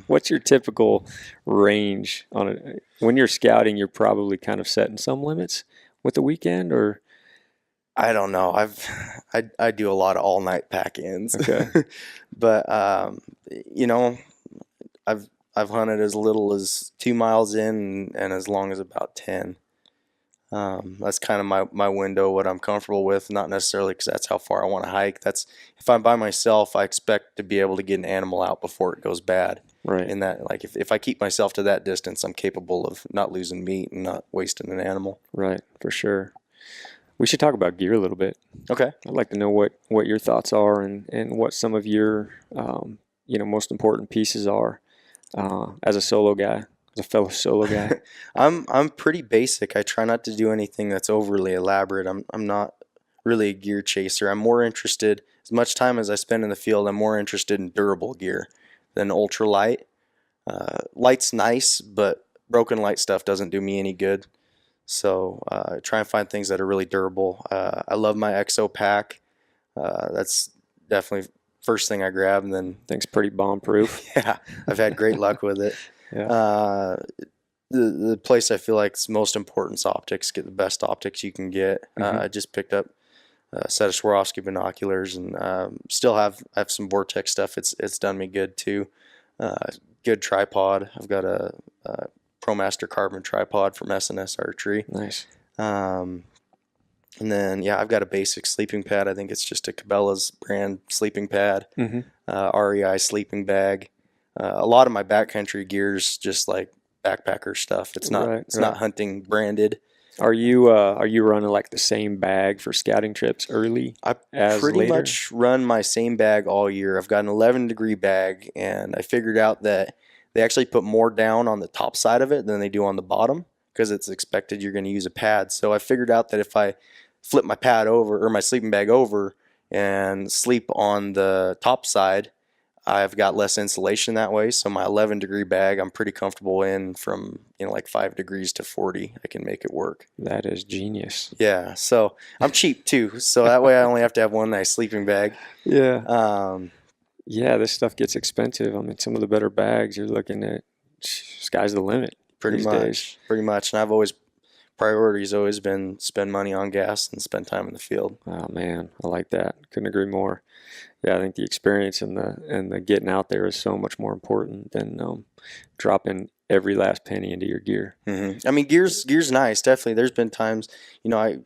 What's your typical range on it? When you're scouting, you're probably kind of setting some limits with the weekend, or? I don't know. I do a lot of all night pack-ins. Okay. But I've hunted as little as 2 miles in and as long as about 10. That's kind of my window, what I'm comfortable with. Not necessarily because that's how far I want to hike. That's if I'm by myself, I expect to be able to get an animal out before it goes bad. Right. In that, like if I keep myself to that distance, I'm capable of not losing meat and not wasting an animal. Right, for sure. We should talk about gear a little bit. Okay. I'd like to know what your thoughts are and what some of your most important pieces are as a solo guy, as a fellow solo guy. I'm pretty basic. I try not to do anything that's overly elaborate. I'm not really a gear chaser. I'm more interested, as much time as I spend in the field, I'm more interested in durable gear than ultra light. Light's nice, but broken light stuff doesn't do me any good. So try and find things that are really durable. I love my EXO pack. That's definitely first thing I grab, and then thing's pretty bomb proof. Yeah, I've had great luck with it. Yeah. The place I feel like is most important is optics. Get the best optics you can get. I just picked up a set of Swarovski binoculars, and still have some Vortex stuff. It's done me good too. Good tripod. I've got a ProMaster carbon tripod from S&S Archery. Nice. And then I've got a basic sleeping pad. I think it's just a Cabela's brand sleeping pad. REI sleeping bag. A lot of my backcountry gear's just like backpacker stuff. It's not not hunting branded. Are you running like the same bag for scouting trips early? I pretty much run my same bag all year. I've got an 11-degree bag, and I figured out that they actually put more down on the top side of it than they do on the bottom because it's expected you're going to use a pad. So I figured out that if I flip my pad over or my sleeping bag over and sleep on the top side, I've got less insulation that way. So my 11-degree bag, I'm pretty comfortable in from like 5 degrees to 40. I can make it work. That is genius. Yeah. So I'm cheap too. So that way I only have to have one nice sleeping bag. Yeah. Yeah, this stuff gets expensive. I mean, some of the better bags you're looking at, sky's the limit. Pretty much. And I've priority's always been spend money on gas and spend time in the field. Oh man, I like that. Couldn't agree more. Yeah, I think the experience and the getting out there is so much more important than dropping every last penny into your gear. I mean, gear's nice. Definitely, there's been times, I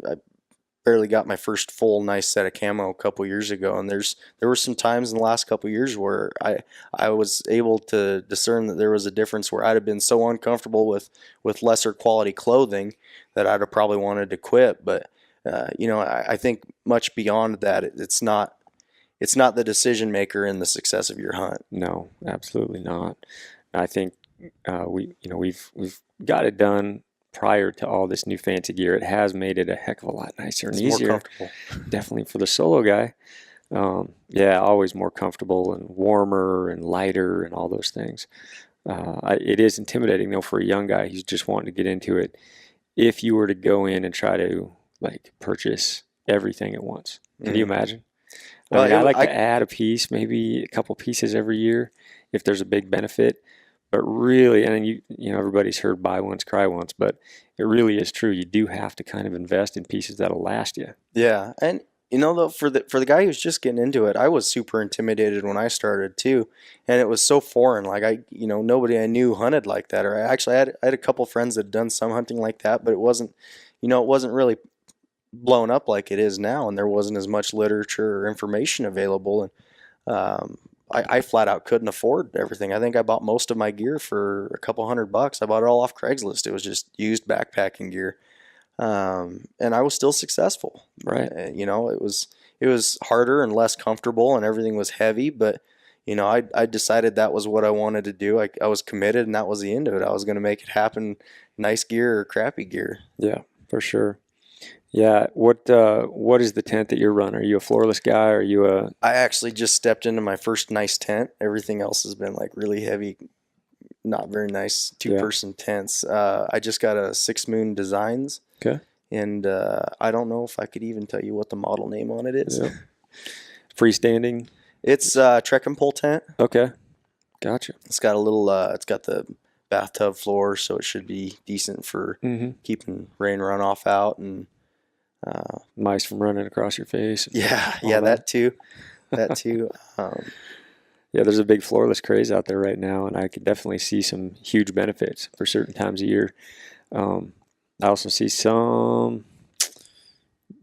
barely got my first full nice set of camo a couple years ago, and there were some times in the last couple years where I was able to discern that there was a difference where I'd have been so uncomfortable with lesser quality clothing that I'd have probably wanted to quit. But I think much beyond that, it's not it's not the decision maker in the success of your hunt. No, absolutely not. I think we've got it done prior to all this new fancy gear. It has made it a heck of a lot nicer and It's more easier. comfortable. Definitely for the solo guy. Yeah, always more comfortable and warmer and lighter and all those things. It is intimidating though for a young guy who's just wanting to get into it. If you were to go in and try to like purchase everything at once, can you imagine? Well, I mean, I like to add a piece, maybe a couple pieces every year if there's a big benefit. But really, and everybody's heard buy once, cry once, but it really is true. You do have to kind of invest in pieces that'll last you. Yeah, and though for the guy who's just getting into it, I was super intimidated when I started too, and it was so foreign. Like nobody I knew hunted like that. Or I had a couple friends that had done some hunting like that, but it wasn't really blown up like it is now, and there wasn't as much literature or information available. And I flat out couldn't afford everything. I think I bought most of my gear for a couple $100. I bought it all off Craigslist. It was just used backpacking gear. And I was still successful. Right. It was harder and less comfortable, and everything was heavy, but I decided that was what I wanted to do. I was committed, and that was the end of it. I was going to make it happen, nice gear or crappy gear. Yeah, for sure. Yeah, what is the tent that you're running? Are you a floorless guy? Or are you a? I actually just stepped into my first nice tent. Everything else has been like really heavy, not very nice two-person tents. I just got a 6 Moon Designs. Okay. And I don't know if I could even tell you what the model name on it is. Yeah. Freestanding? It's Trek and Pull tent. Okay. Gotcha. It's got a little, it's got the bathtub floor, so it should be decent for keeping rain runoff out and mice from running across your face. Yeah, that too. That too. Yeah, there's a big floorless craze out there right now, and I could definitely see some huge benefits for certain times of year. I also see some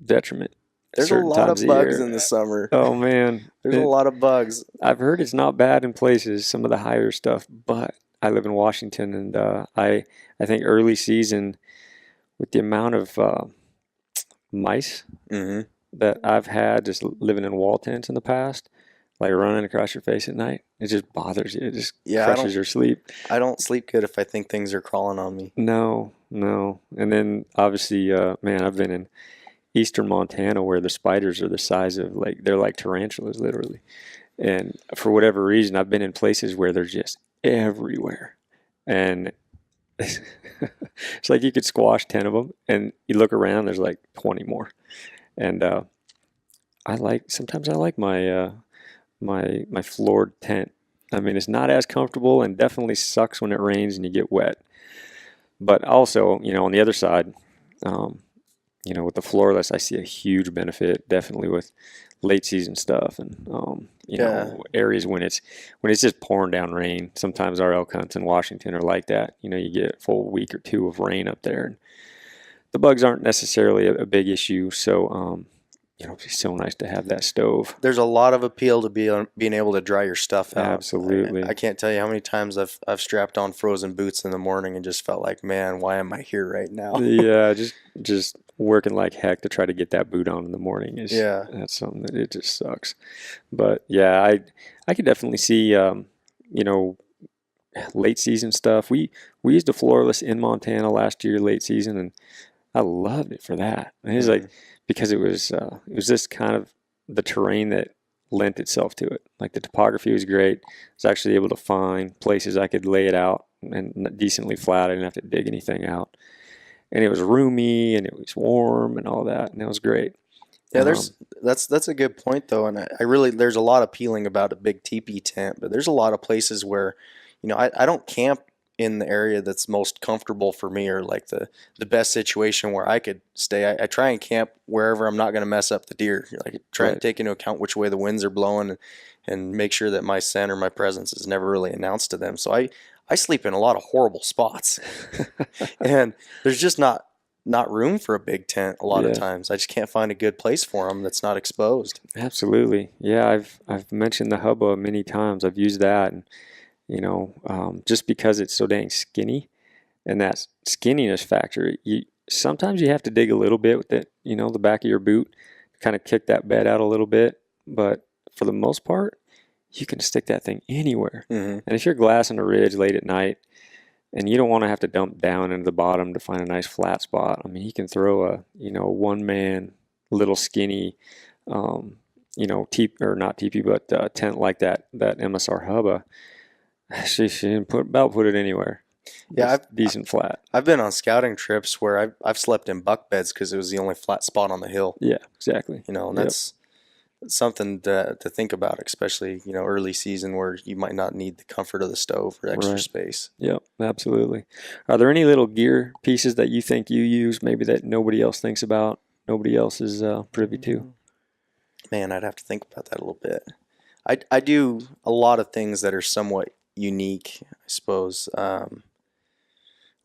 detriment. There's a lot of bugs in the summer. Oh, man. There's a lot of bugs. I've heard it's not bad in places, some of the higher stuff, but I live in Washington, and I think early season, with the amount of mice that I've had just living in wall tents in the past, like running across your face at night, it just bothers you. It just crushes your sleep. I don't sleep good if I think things are crawling on me. No. And then obviously, man, I've been in eastern Montana where the spiders are the size of they're like tarantulas, literally. And for whatever reason, I've been in places where they're just everywhere. And it's like you could squash 10 of them, and you look around, there's like 20 more. And sometimes I like my my floored tent. I mean, it's not as comfortable and definitely sucks when it rains and you get wet. But also, on the other side, with the floorless, I see a huge benefit, definitely with late season stuff and areas when it's just pouring down rain. Sometimes our elk hunts in Washington are like that. You get a full week or two of rain up there, and the bugs aren't necessarily a big issue. So it's so nice to have that stove. There's a lot of appeal to being able to dry your stuff out. Absolutely. I can't tell you how many times I've strapped on frozen boots in the morning and just felt like, man, why am I here right now? Yeah, just working like heck to try to get that boot on in the morning that's something that it just sucks. But yeah, I could definitely see late season stuff. We used a floorless in Montana last year, late season, and I loved it for that. And it was like, because it was just kind of the terrain that lent itself to it. Like the topography was great. I was actually able to find places I could lay it out and decently flat. I didn't have to dig anything out. And it was roomy and it was warm and all that, and it was great. Yeah, that's a good point though, and I really, there's a lot appealing about a big teepee tent, but there's a lot of places where, I don't camp in the area that's most comfortable for me, or like the best situation where I could stay. I try and camp wherever I'm not going to mess up the deer. Like try and take into account which way the winds are blowing, and make sure that my scent or my presence is never really announced to them. So I sleep in a lot of horrible spots, and there's just not room for a big tent a lot of times. I just can't find a good place for them that's not exposed. Absolutely. Yeah, I've mentioned the hubba many times. I've used that, and just because it's so dang skinny, and that skinniness factor, sometimes you have to dig a little bit with it, the back of your boot, kind of kick that bed out a little bit. But for the most part, you can stick that thing anywhere. Mm-hmm. And if you're glassing a ridge late at night and you don't want to have to dump down into the bottom to find a nice flat spot, I mean, you can throw a, one man, little skinny, or not teepee, but tent like that MSR hubba. She didn't put it anywhere. Yeah, It's decent flat. I've been on scouting trips where I've slept in buck beds because it was the only flat spot on the hill. Yeah, exactly. And that's something to think about, especially early season where you might not need the comfort of the stove or extra space. Yep, absolutely. Are there any little gear pieces that you think you use, maybe that nobody else thinks about, nobody else is privy to? Man, I'd have to think about that a little bit. I do a lot of things that are somewhat unique, I suppose.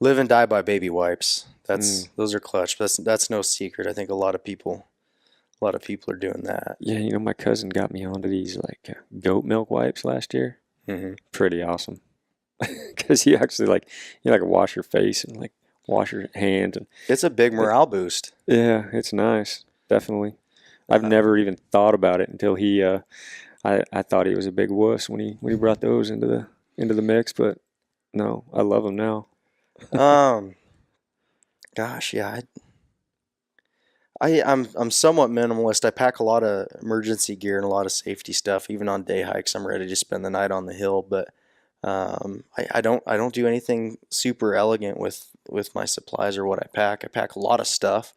Live and die by baby wipes. Those are clutch. That's no secret. I think a lot of people are doing that. Yeah, my cousin got me onto these like goat milk wipes last year. Mm-hmm. Pretty awesome. Because you actually wash your face and like wash your hands. And it's a big morale boost. Yeah, it's nice. Definitely. I've never even thought about it until he. I thought he was a big wuss when he brought those into the mix, but no, I love them now. Gosh, yeah. I'm somewhat minimalist. I pack a lot of emergency gear and a lot of safety stuff. Even on day hikes, I'm ready to spend the night on the hill. But I don't do anything super elegant with my supplies or what I pack. I pack a lot of stuff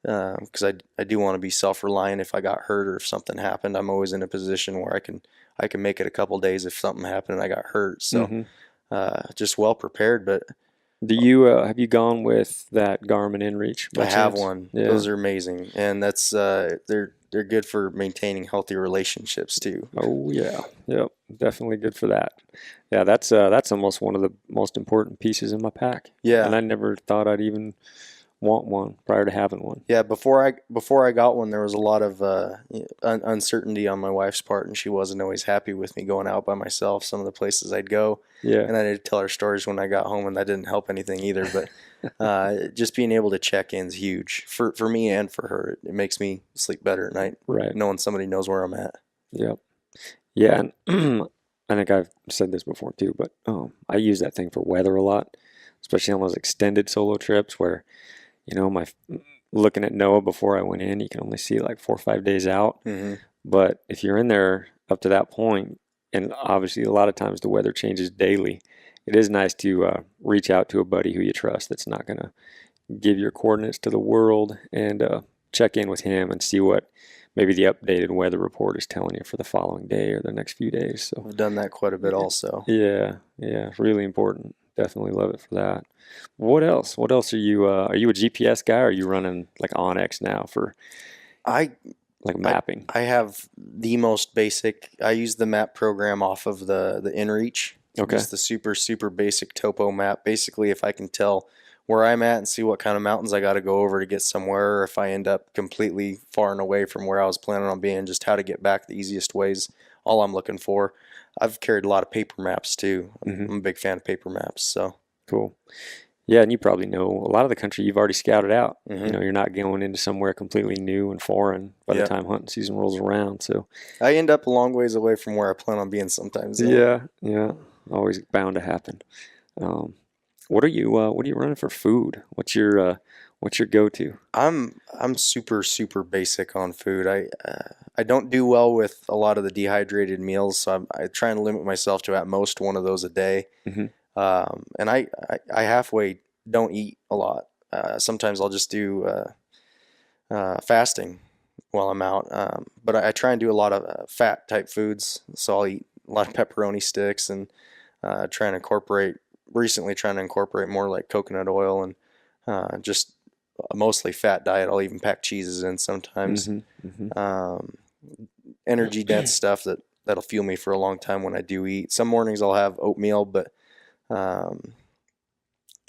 because I do want to be self-reliant. If I got hurt or if something happened, I'm always in a position where I can make it a couple days if something happened and I got hurt. So just well prepared. But do you have you gone with that Garmin InReach? I have one. Yeah. Those are amazing, and that's they're good for maintaining healthy relationships too. Oh yeah, yep, definitely good for that. Yeah, that's almost one of the most important pieces in my pack. Yeah, and I never thought I'd even want one prior to having one. Yeah, before I got one, there was a lot of uncertainty on my wife's part, and she wasn't always happy with me going out by myself. Some of the places I'd go, and I did tell her stories when I got home, and that didn't help anything either. But just being able to check in is huge for me and for her. It makes me sleep better at night, right? Knowing somebody knows where I'm at. Yep. Yeah, and I think I've said this before too, but I use that thing for weather a lot, especially on those extended solo trips where. My looking at NOAA before I went in, you can only see like 4 or 5 days out. Mm-hmm. But if you're in there up to that point, and obviously a lot of times the weather changes daily, it is nice to reach out to a buddy who you trust that's not going to give your coordinates to the world and check in with him and see what maybe the updated weather report is telling you for the following day or the next few days. So I've done that quite a bit also. Yeah, really important. Definitely love it for that. What else? What else are you a GPS guy or are you running like Onyx now for mapping? I have the most basic. I use the map program off of the InReach. Okay. Just the super, super basic topo map. Basically, if I can tell where I'm at and see what kind of mountains I got to go over to get somewhere, or if I end up completely far and away from where I was planning on being, just how to get back the easiest ways, all I'm looking for. I've carried a lot of paper maps too. Mm-hmm. I'm a big fan of paper maps. So cool. Yeah, and you probably know a lot of the country you've already scouted out. Mm-hmm. You're not going into somewhere completely new and foreign by the time hunting season rolls around. So I end up a long ways away from where I plan on being sometimes. Though. Yeah, always bound to happen. What are you running for food? What's your go-to? I'm super, super basic on food. I don't do well with a lot of the dehydrated meals, so I try and limit myself to at most one of those a day. Mm-hmm. And I halfway don't eat a lot. Sometimes I'll just do fasting while I'm out. But I try and do a lot of fat type foods. So I'll eat a lot of pepperoni sticks and recently trying to incorporate more like coconut oil and just a mostly fat diet. I'll even pack cheeses in sometimes. Mm-hmm. Mm-hmm. Energy dense stuff that'll fuel me for a long time when I do eat. Some mornings I'll have oatmeal, but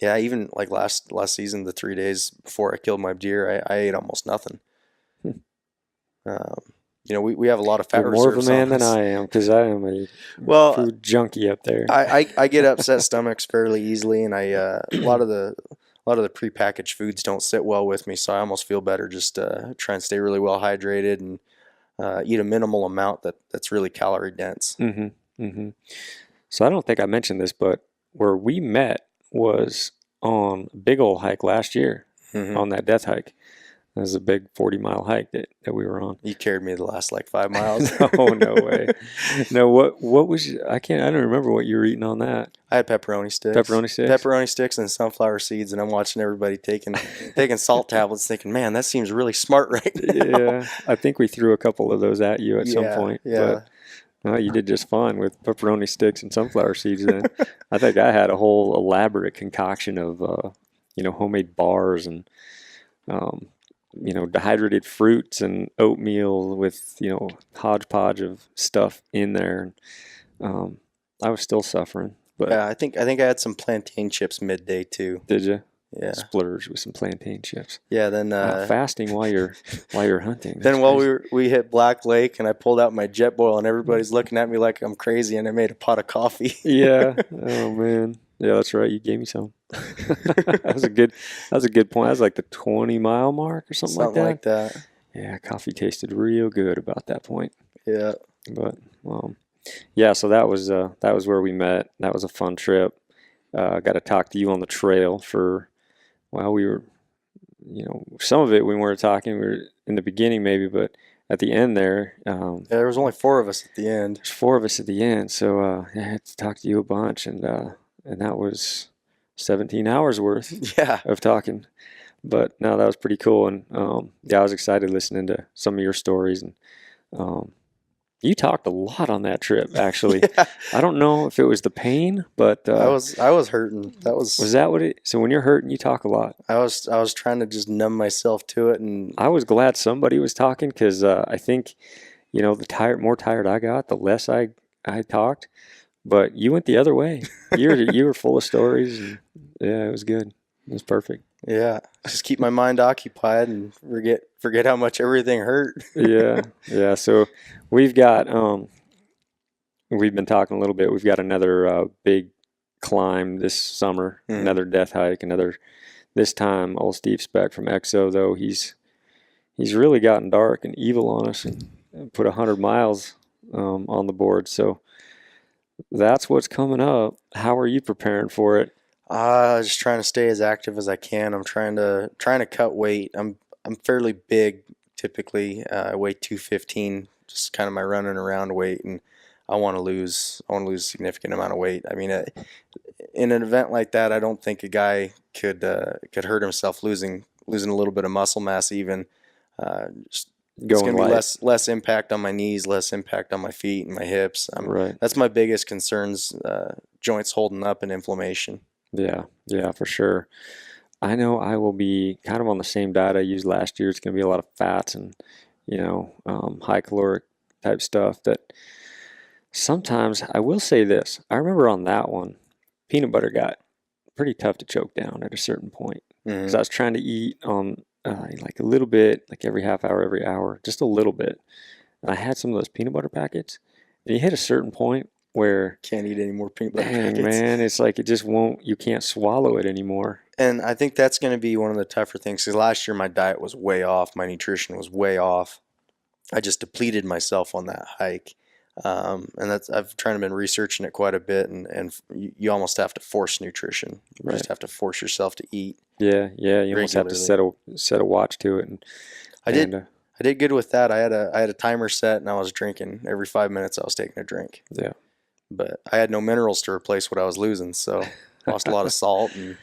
even like last season, the 3 days before I killed my deer, I ate almost nothing. We have a lot of fat reserves. More of a man than I am because I am a food junkie up there. I get upset stomachs fairly easily, and a lot of the prepackaged foods don't sit well with me, so I almost feel better just try and stay really well hydrated and eat a minimal amount that's really calorie dense. Mm-hmm. Mm-hmm. So I don't think I mentioned this, but where we met was on a big old hike last year Mm-hmm. on that death hike. It was a big 40-mile hike that we were on. You carried me the last like 5 miles. No way. No, what was I don't remember what you were eating on that. I had pepperoni sticks. Pepperoni sticks and sunflower seeds, and I'm watching everybody taking salt tablets, thinking, man, that seems really smart right now. Yeah, I think we threw a couple of those at you at some point. Yeah. But you did just fine with pepperoni sticks and sunflower seeds then. I think I had a whole elaborate concoction of homemade bars and dehydrated fruits and oatmeal with, hodgepodge of stuff in there. And I was still suffering. But Yeah, I think I had some plantain chips midday too. did you? Yeah. Splurge with some plantain chips. Yeah, then Fasting while you're hunting. then That's while crazy. we hit Black Lake and I pulled out my jet boil and everybody's looking at me like I'm crazy and I made a pot of coffee. Yeah. Oh man. Yeah, that's right. You gave me some. That was a good point. That was like the 20-mile mark or something Something like that. like that. Yeah, coffee tasted real good about that point. Yeah. But yeah, so that was where we met. That was a fun trip. Got to talk to you on the trail for we were, some of it we weren't talking. We were in the beginning maybe, but at the end there, There was only 4 of us at the end. there's 4 of us at the end. So I had to talk to you a bunch, and that was 17 hours worth Yeah. of talking. But no, that was pretty cool, and I was excited listening to some of your stories, and you talked a lot on that trip. Actually, Yeah. I don't know if it was the pain, but I was hurting. Was that what it? So when you're hurting, you talk a lot. I was trying to just numb myself to it, and I was glad somebody was talking because I think, the more tired I got, the less I talked. But you went the other way. You were full of stories, and yeah, it was good. It was perfect. yeah, just keep my mind occupied and forget how much everything hurt. Yeah. So we've got we've been talking a little bit. We've got another big climb this summer, Mhm. another death hike, this time old Steve Speck from EXO, though he's really gotten dark and evil on us and put 100 miles on the board. So that's what's coming up. How are you preparing for it? Just trying to stay as active as I can. I'm trying to cut weight. I'm fairly big typically. I weigh 215, just kind of my running around weight, and I want to lose a significant amount of weight. I mean, in an event like that, I don't think a guy could hurt himself losing a little bit of muscle mass even. It's going to be less impact on my knees, less impact on my feet and my hips. Right. That's my biggest concerns, joints holding up and inflammation. Yeah, for sure. I know I will be kind of on the same diet I used last year. It's going to be a lot of fats and, high caloric type stuff that sometimes I will say this. I remember on that one, peanut butter got pretty tough to choke down at a certain point because I was trying to eat on like a little bit, like every half hour, every hour, just a little bit. And I had some of those peanut butter packets. And you hit a certain point where can't eat any more peanut butter dang, packets. Man, it's like it just won't, you can't swallow it anymore. And I think that's going to be one of the tougher things because last year my diet was way off. My nutrition was way off. I just depleted myself on that hike. And I've trying to been researching it quite a bit, and you almost have to force nutrition. You Right. just have to force yourself to eat. Yeah, you almost have to set a watch to it. And I did good with that. I had a timer set, and I was drinking every 5 minutes. I was taking a drink. Yeah. But I had no minerals to replace what I was losing, so lost a lot of salt. And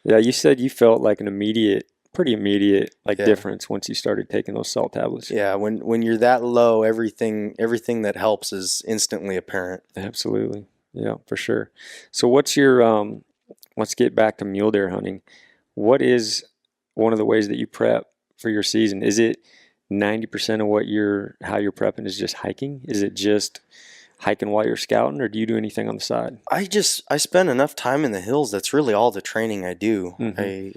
Yeah, you said you felt like pretty immediate Yeah. difference once you started taking those salt tablets. yeah, when you're that low, everything that helps is instantly apparent. Absolutely. Yeah, for sure. So what's your let's get back to mule deer hunting. What is one of the ways that you prep for your season? Is it 90% of how you're prepping is just hiking? Is it just hiking while you're scouting, or do you do anything on the side? I spend enough time in the hills. That's really all the training I do. Mhm.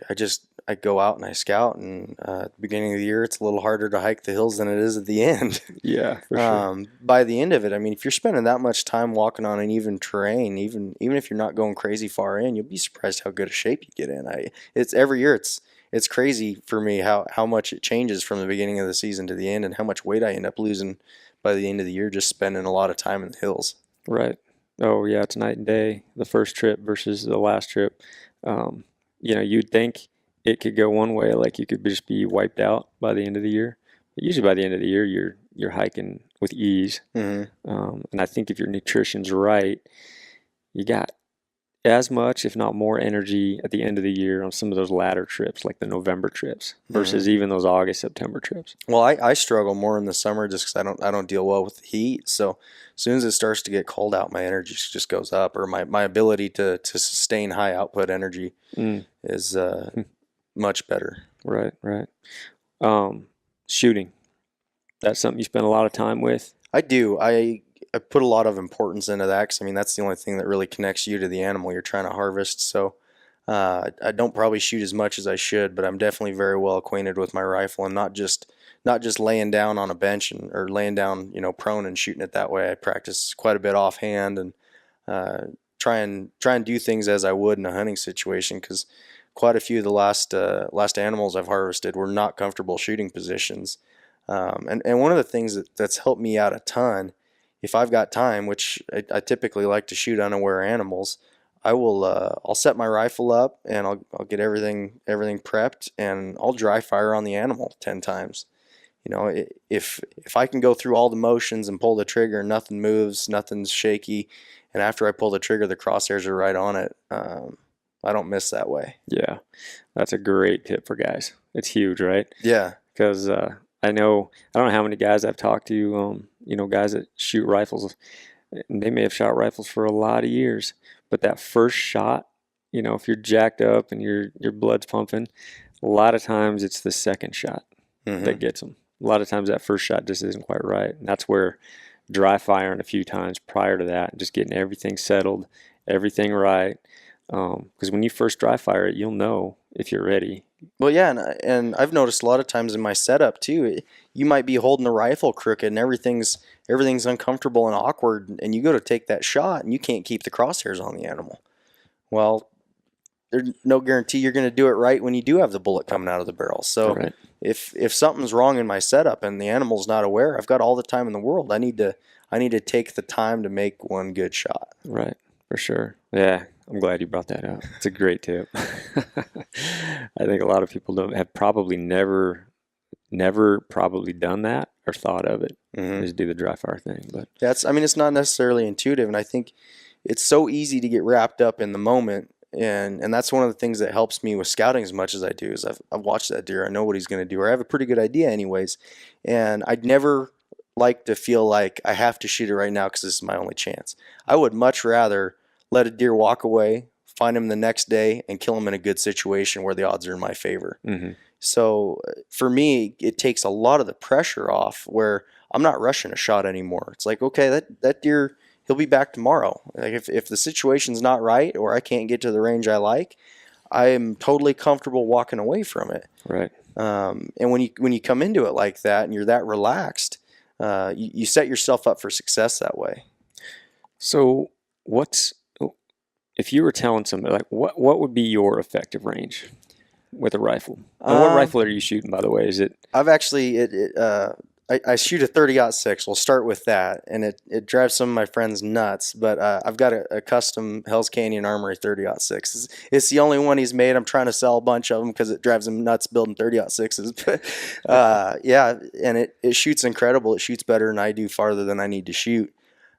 I go out and I scout, and at the beginning of the year, it's a little harder to hike the hills than it is at the end. Yeah, for sure. By the end of it, I mean, if you're spending that much time walking on an even terrain, even if you're not going crazy far in, you'll be surprised how good a shape you get in. It's every year. it's crazy for me how much it changes from the beginning of the season to the end, and how much weight I end up losing by the end of the year just spending a lot of time in the hills. Right. Oh yeah, it's night and day. The first trip versus the last trip. You'd think it could go one way, like you could just be wiped out by the end of the year. But usually by the end of the year, you're hiking with ease. And I think if your nutrition's right, you got as much, if not more, energy at the end of the year on some of those latter trips, like the November trips, versus even those August, September trips. Well, I struggle more in the summer just because I don't deal well with the heat. So as soon as it starts to get cold out, my energy just goes up, or my ability to sustain high output energy is much better. Right. Shooting. That's something you spend a lot of time with. I do. I put a lot of importance into that because, I mean, that's the only thing that really connects you to the animal you're trying to harvest. So I don't probably shoot as much as I should, but I'm definitely very well acquainted with my rifle, and not just laying down on a bench or laying down, prone and shooting it that way. I practice quite a bit offhand, and try and do things as I would in a hunting situation, because quite a few of the last animals I've harvested were not comfortable shooting positions. And one of the things that's helped me out a ton, if I've got time, which I typically like to shoot unaware animals, I'll set my rifle up, and I'll get everything prepped, and I'll dry fire on the animal 10 times. If I can go through all the motions and pull the trigger, nothing moves, nothing's shaky, and after I pull the trigger, the crosshairs are right on it. I don't miss that way. Yeah, that's a great tip for guys. It's huge, right? Yeah. Because I don't know how many guys I've talked to, guys that shoot rifles, and they may have shot rifles for a lot of years, but that first shot, if you're jacked up and your blood's pumping, a lot of times it's the second shot that gets them. A lot of times that first shot just isn't quite right, and that's where dry firing a few times prior to that, just getting everything settled, everything right. Because when you first dry fire it, you'll know if you're ready. Well, yeah, and I've noticed a lot of times in my setup too, you might be holding the rifle crooked and everything's uncomfortable and awkward, and you go to take that shot and you can't keep the crosshairs on the animal. Well, there's no guarantee you're going to do it right when you do have the bullet coming out of the barrel. So right. if something's wrong in my setup and the animal's not aware, I've got all the time in the world. I need to take the time to make one good shot. Right, for sure. Yeah. I'm glad you brought that up. It's a great tip. I think a lot of people have probably never probably done that or thought of it. Just do the dry fire thing. But it's not necessarily intuitive, and I think it's so easy to get wrapped up in the moment, and that's one of the things that helps me with scouting as much as I do. Is I've watched that deer, I know what he's going to do, or I have a pretty good idea anyways, and I'd never like to feel like I have to shoot it right now because this is my only chance. I would much rather let a deer walk away, find him the next day, and kill him in a good situation where the odds are in my favor. So for me, it takes a lot of the pressure off, where I'm not rushing a shot anymore. It's like, okay, that deer, he'll be back tomorrow. Like if the situation's not right, or I can't get to the range I like, I am totally comfortable walking away from it. right. And when you come into it like that and you're that relaxed, you set yourself up for success that way. So if you were telling somebody, like, what would be your effective range with a rifle? What rifle are you shooting, by the way? Is it? I've actually I shoot a 30-06. We'll start with that, and it drives some of my friends nuts. But I've got a custom Hell's Canyon Armory 30-06. It's the only one he's made. I'm trying to sell a bunch of them because it drives him nuts building 30-06s. But yeah, and it shoots incredible. It shoots better than I do, farther than I need to shoot.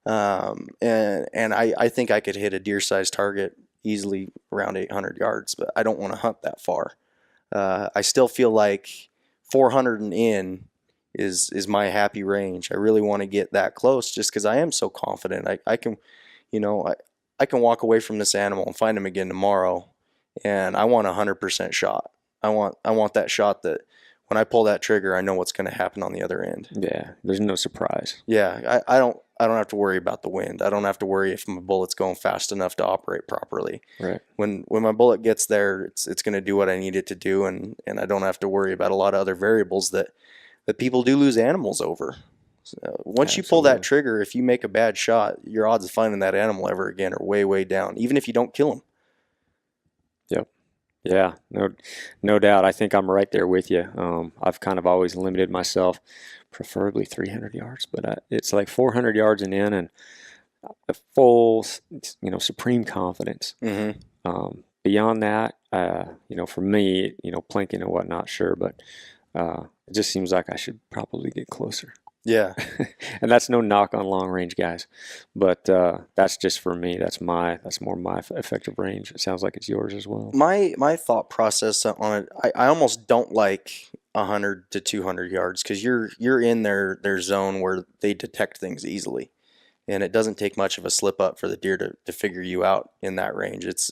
And I think I could hit a deer-sized target easily around 800 yards, but I don't want to hunt that far. I still feel like 400 and in is my happy range. I really want to get that close just because I am so confident. I can walk away from this animal and find him again tomorrow, and I want 100% shot. I want that shot that when I pull that trigger, I know what's going to happen on the other end. Yeah, there's no surprise. Yeah, I don't have to worry about the wind. I don't have to worry if my bullet's going fast enough to operate properly. Right. When my bullet gets there, it's going to do what I need it to do, and I don't have to worry about a lot of other variables that people do lose animals over. So once you pull that trigger, if you make a bad shot, your odds of finding that animal ever again are way, way down, even if you don't kill him. Yep. Yeah, no doubt. I think I'm right there with you. I've kind of always limited myself, preferably 300 yards, but it's like 400 yards and in, and a full, supreme confidence. Mm-hmm. Beyond that, for me, planking and whatnot, sure, but it just seems like I should probably get closer. Yeah. And that's no knock on long range guys, but that's just for me. That's more my effective range. It sounds like it's yours as well. My thought process on it, I almost don't like 100 to 200 yards because you're in their zone where they detect things easily, and it doesn't take much of a slip up for the deer to figure you out in that range. It's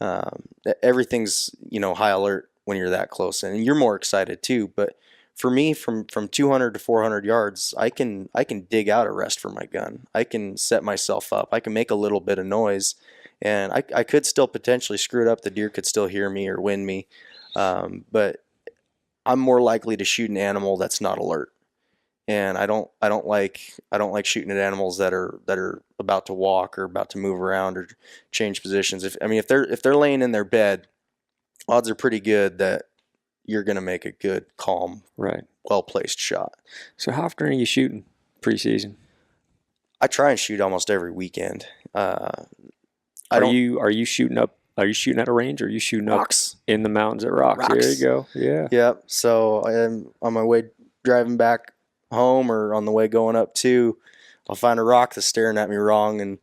um, everything's high alert when you're that close, and you're more excited too. But for me, from 200 to 400 yards, I can dig out a rest for my gun. I can set myself up. I can make a little bit of noise, and I could still potentially screw it up. The deer could still hear me or wind me, but I'm more likely to shoot an animal that's not alert. And I don't like shooting at animals that are about to walk or about to move around or change positions. If they're laying in their bed, odds are pretty good that you're going to make a good, calm, Right. well placed shot. So how often are you shooting preseason? I try and shoot almost every weekend. I Are don't you are you shooting up? Are you shooting at a range, or are you shooting up rocks. in the mountains at rocks? There you Rocks. go. Yeah. Yep. So I'm on my way driving back home or on the way going up too. I'll find a rock that's staring at me wrong and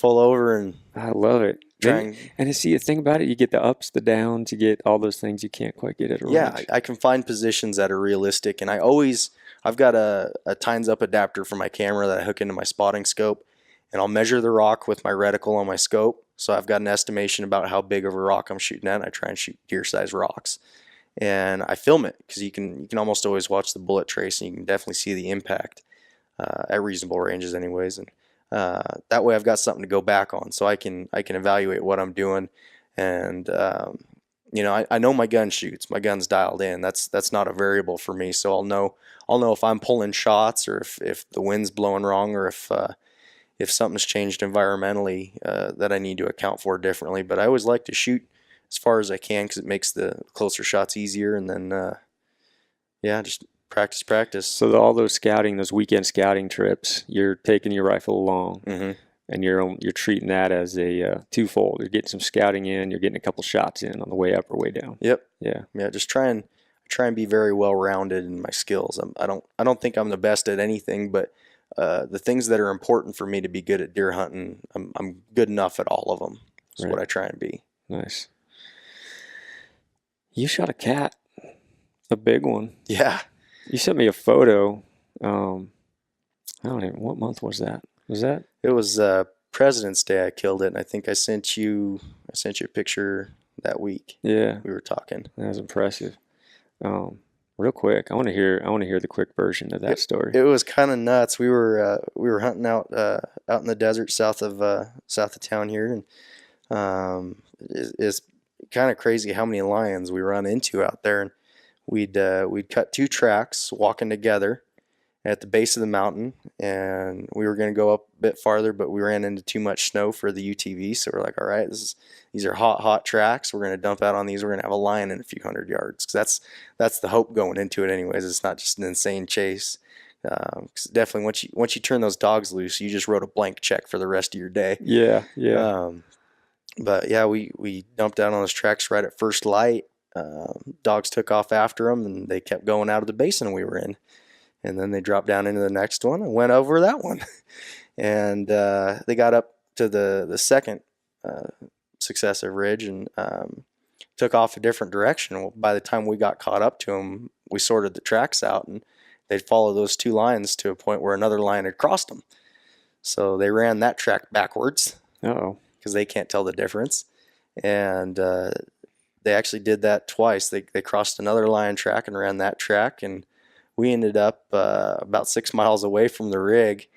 pull over and I love it. try Then and and to see the thing about it, you get the ups, the downs, you get all those things you can't quite get at a yeah, range. I can find positions that are realistic. And I've got a tines up adapter for my camera that I hook into my spotting scope, and I'll measure the rock with my reticle on my scope. So I've got an estimation about how big of a rock I'm shooting at. And I try and shoot deer size rocks, and I film it because you can almost always watch the bullet trace, and you can definitely see the impact at reasonable ranges, anyways. And that way I've got something to go back on, so I can evaluate what I'm doing, and I know my gun shoots. My gun's dialed in. That's not a variable for me. So I'll know if I'm pulling shots or if the wind's blowing wrong or if something's changed environmentally that I need to account for differently. But I always like to shoot as far as I can because it makes the closer shots easier. And then yeah, just practice. So all those scouting, those weekend scouting trips, you're taking your rifle along, Hmm. and you're treating that as a twofold. You're getting some scouting in, you're getting a couple shots in on the way up or way down. Yep. Yeah. Yeah. Just try and be very well rounded in my skills. I don't think I'm the best at anything, but the things that are important for me to be good at deer hunting, I'm good enough at all of them. Is Right. what I try and be. Nice. You shot a cat, a big one. Yeah. You sent me a photo. I don't even, what month was that? Was that? It was President's Day. I killed it, and I think I sent you a picture that week. Yeah, We were talking. that was impressive. Real quick, I want to hear the quick version of that story. It was kind of nuts. We were hunting out in the desert south of town here, and it's kind of crazy how many lions we run into out there. And we'd cut two tracks walking together at the base of the mountain, and we were going to go up a bit farther, but we ran into too much snow for the UTV. So we're like, all right, these are hot tracks. We're going to dump out on these. We're going to have a lion in a few hundred yards, because that's the hope going into it, anyways. It's not just an insane chase. 'Cause definitely once you turn those dogs loose, you just wrote a blank check for the rest of your day. Yeah, yeah. But yeah, we dumped out on those tracks right at first light. Dogs took off after them, and they kept going out of the basin we were in. And then they dropped down into the next one and went over that one. And they got up to the second successive ridge and took off a different direction. Well, by the time we got caught up to them, we sorted the tracks out, and they'd follow those two lines to a point where another line had crossed them. So they ran that track backwards Uh-oh. because they can't tell the difference. And they actually did that twice. They crossed another lion track and ran that track, and we ended up about 6 miles away from the rig,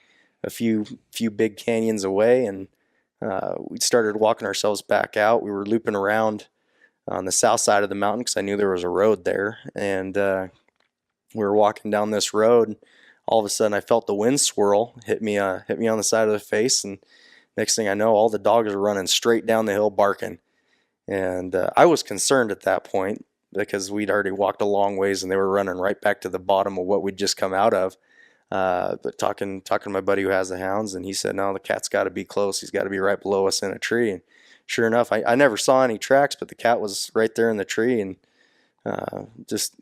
a few big canyons away, and we started walking ourselves back out. We were looping around on the south side of the mountain because I knew there was a road there, and we were walking down this road. And all of a sudden, I felt the wind swirl hit me on the side of the face, and next thing I know, all the dogs are running straight down the hill barking. And I was concerned at that point because we'd already walked a long ways and they were running right back to the bottom of what we'd just come out of. But talking to my buddy who has the hounds, and he said, no, the cat's got to be close. He's got to be right below us in a tree. And sure enough, I never saw any tracks, but the cat was right there in the tree, and just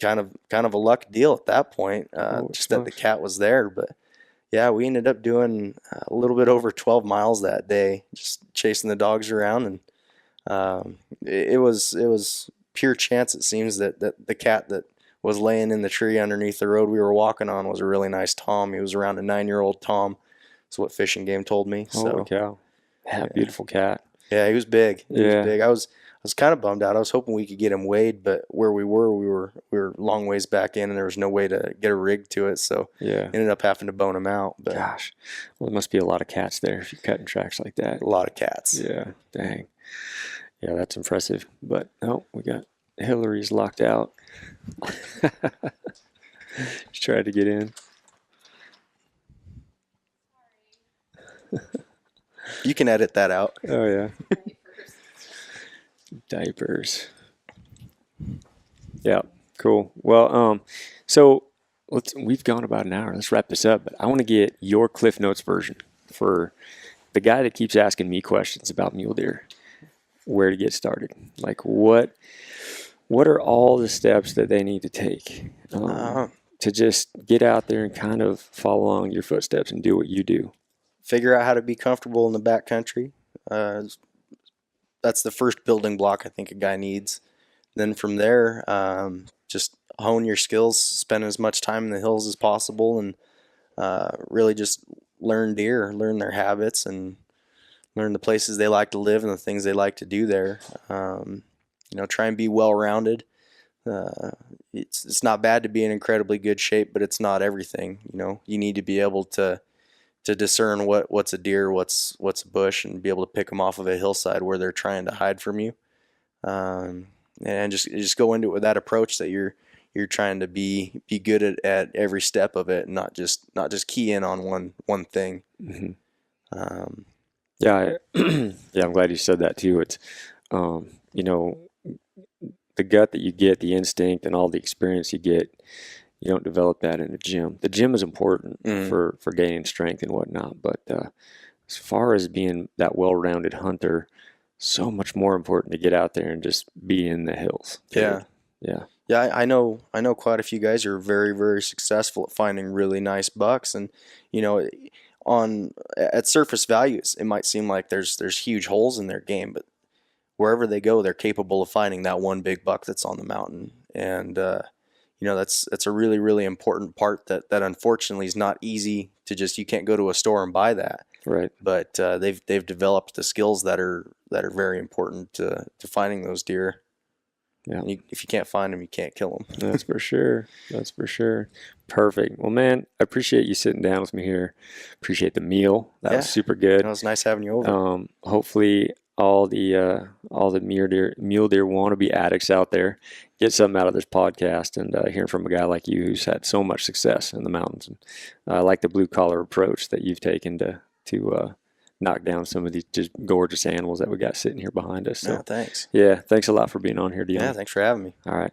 kind of a luck deal at that point. Just that the cat was there. But yeah, we ended up doing a little bit over 12 miles that day, just chasing the dogs around, and it was pure chance. It seems that the cat that was laying in the tree underneath the road we were walking on was a really nice tom. He was around a 9-year-old tom. That's what Fish and Game told me. Holy cow! Yeah, beautiful cat. Yeah, he was big. He was big. I was kind of bummed out. I was hoping we could get him weighed, but where we were a long ways back in, and there was no way to get a rig to it. So ended up having to bone him out. But gosh, well, there must be a lot of cats there if you're cutting tracks like that. A lot of cats. Yeah, dang. Yeah, that's impressive. But no, we got Hillary's locked out. She tried to get in. You can edit that out. Oh yeah. Diapers. Yeah, cool. Well, so we've gone about an hour. Let's wrap this up. But I want to get your Cliff Notes version for the guy that keeps asking me questions about mule deer. Where to get started? Like what are all the steps that they need to take to just get out there and kind of follow along your footsteps and do what you do? Figure out how to be comfortable in the backcountry. That's the first building block I think a guy needs. Then from there, just hone your skills, spend as much time in the hills as possible, and really just learn deer, learn their habits, and learn the places they like to live and the things they like to do there. Try and be well-rounded. It's not bad to be in incredibly good shape, but it's not everything. You need to be able to discern what's a deer, what's a bush, and be able to pick them off of a hillside where they're trying to hide from you. And just go into it with that approach that you're trying to be good at every step of it, and not just key in on one thing. Mm-hmm. Yeah, I'm glad you said that too. It's the gut that you get, the instinct, and all the experience you get, you don't develop that in the gym. The gym is important for gaining strength and whatnot, but as far as being that well-rounded hunter, so much more important to get out there and just be in the hills. Yeah. I know quite a few guys who are very, very successful at finding really nice bucks, and at surface values, it might seem like there's huge holes in their game, but wherever they go, they're capable of finding that one big buck that's on the mountain. And that's a really, really important part that unfortunately is not easy to just, you can't go to a store and buy that. Right. But they've developed the skills that are very important to finding those deer. Yeah. If you can't find them, you can't kill them. That's for sure. Perfect. Well, man, I appreciate you sitting down with me here. Appreciate the meal. That was super good. It was nice having you over. Hopefully all the mule deer wannabe addicts out there get something out of this podcast, and hearing from a guy like you who's had so much success in the mountains. And I like the blue collar approach that you've taken to knock down some of these just gorgeous animals that we got sitting here behind us. So, thanks. Yeah, thanks a lot for being on here, Dion. Yeah, thanks for having me. All right.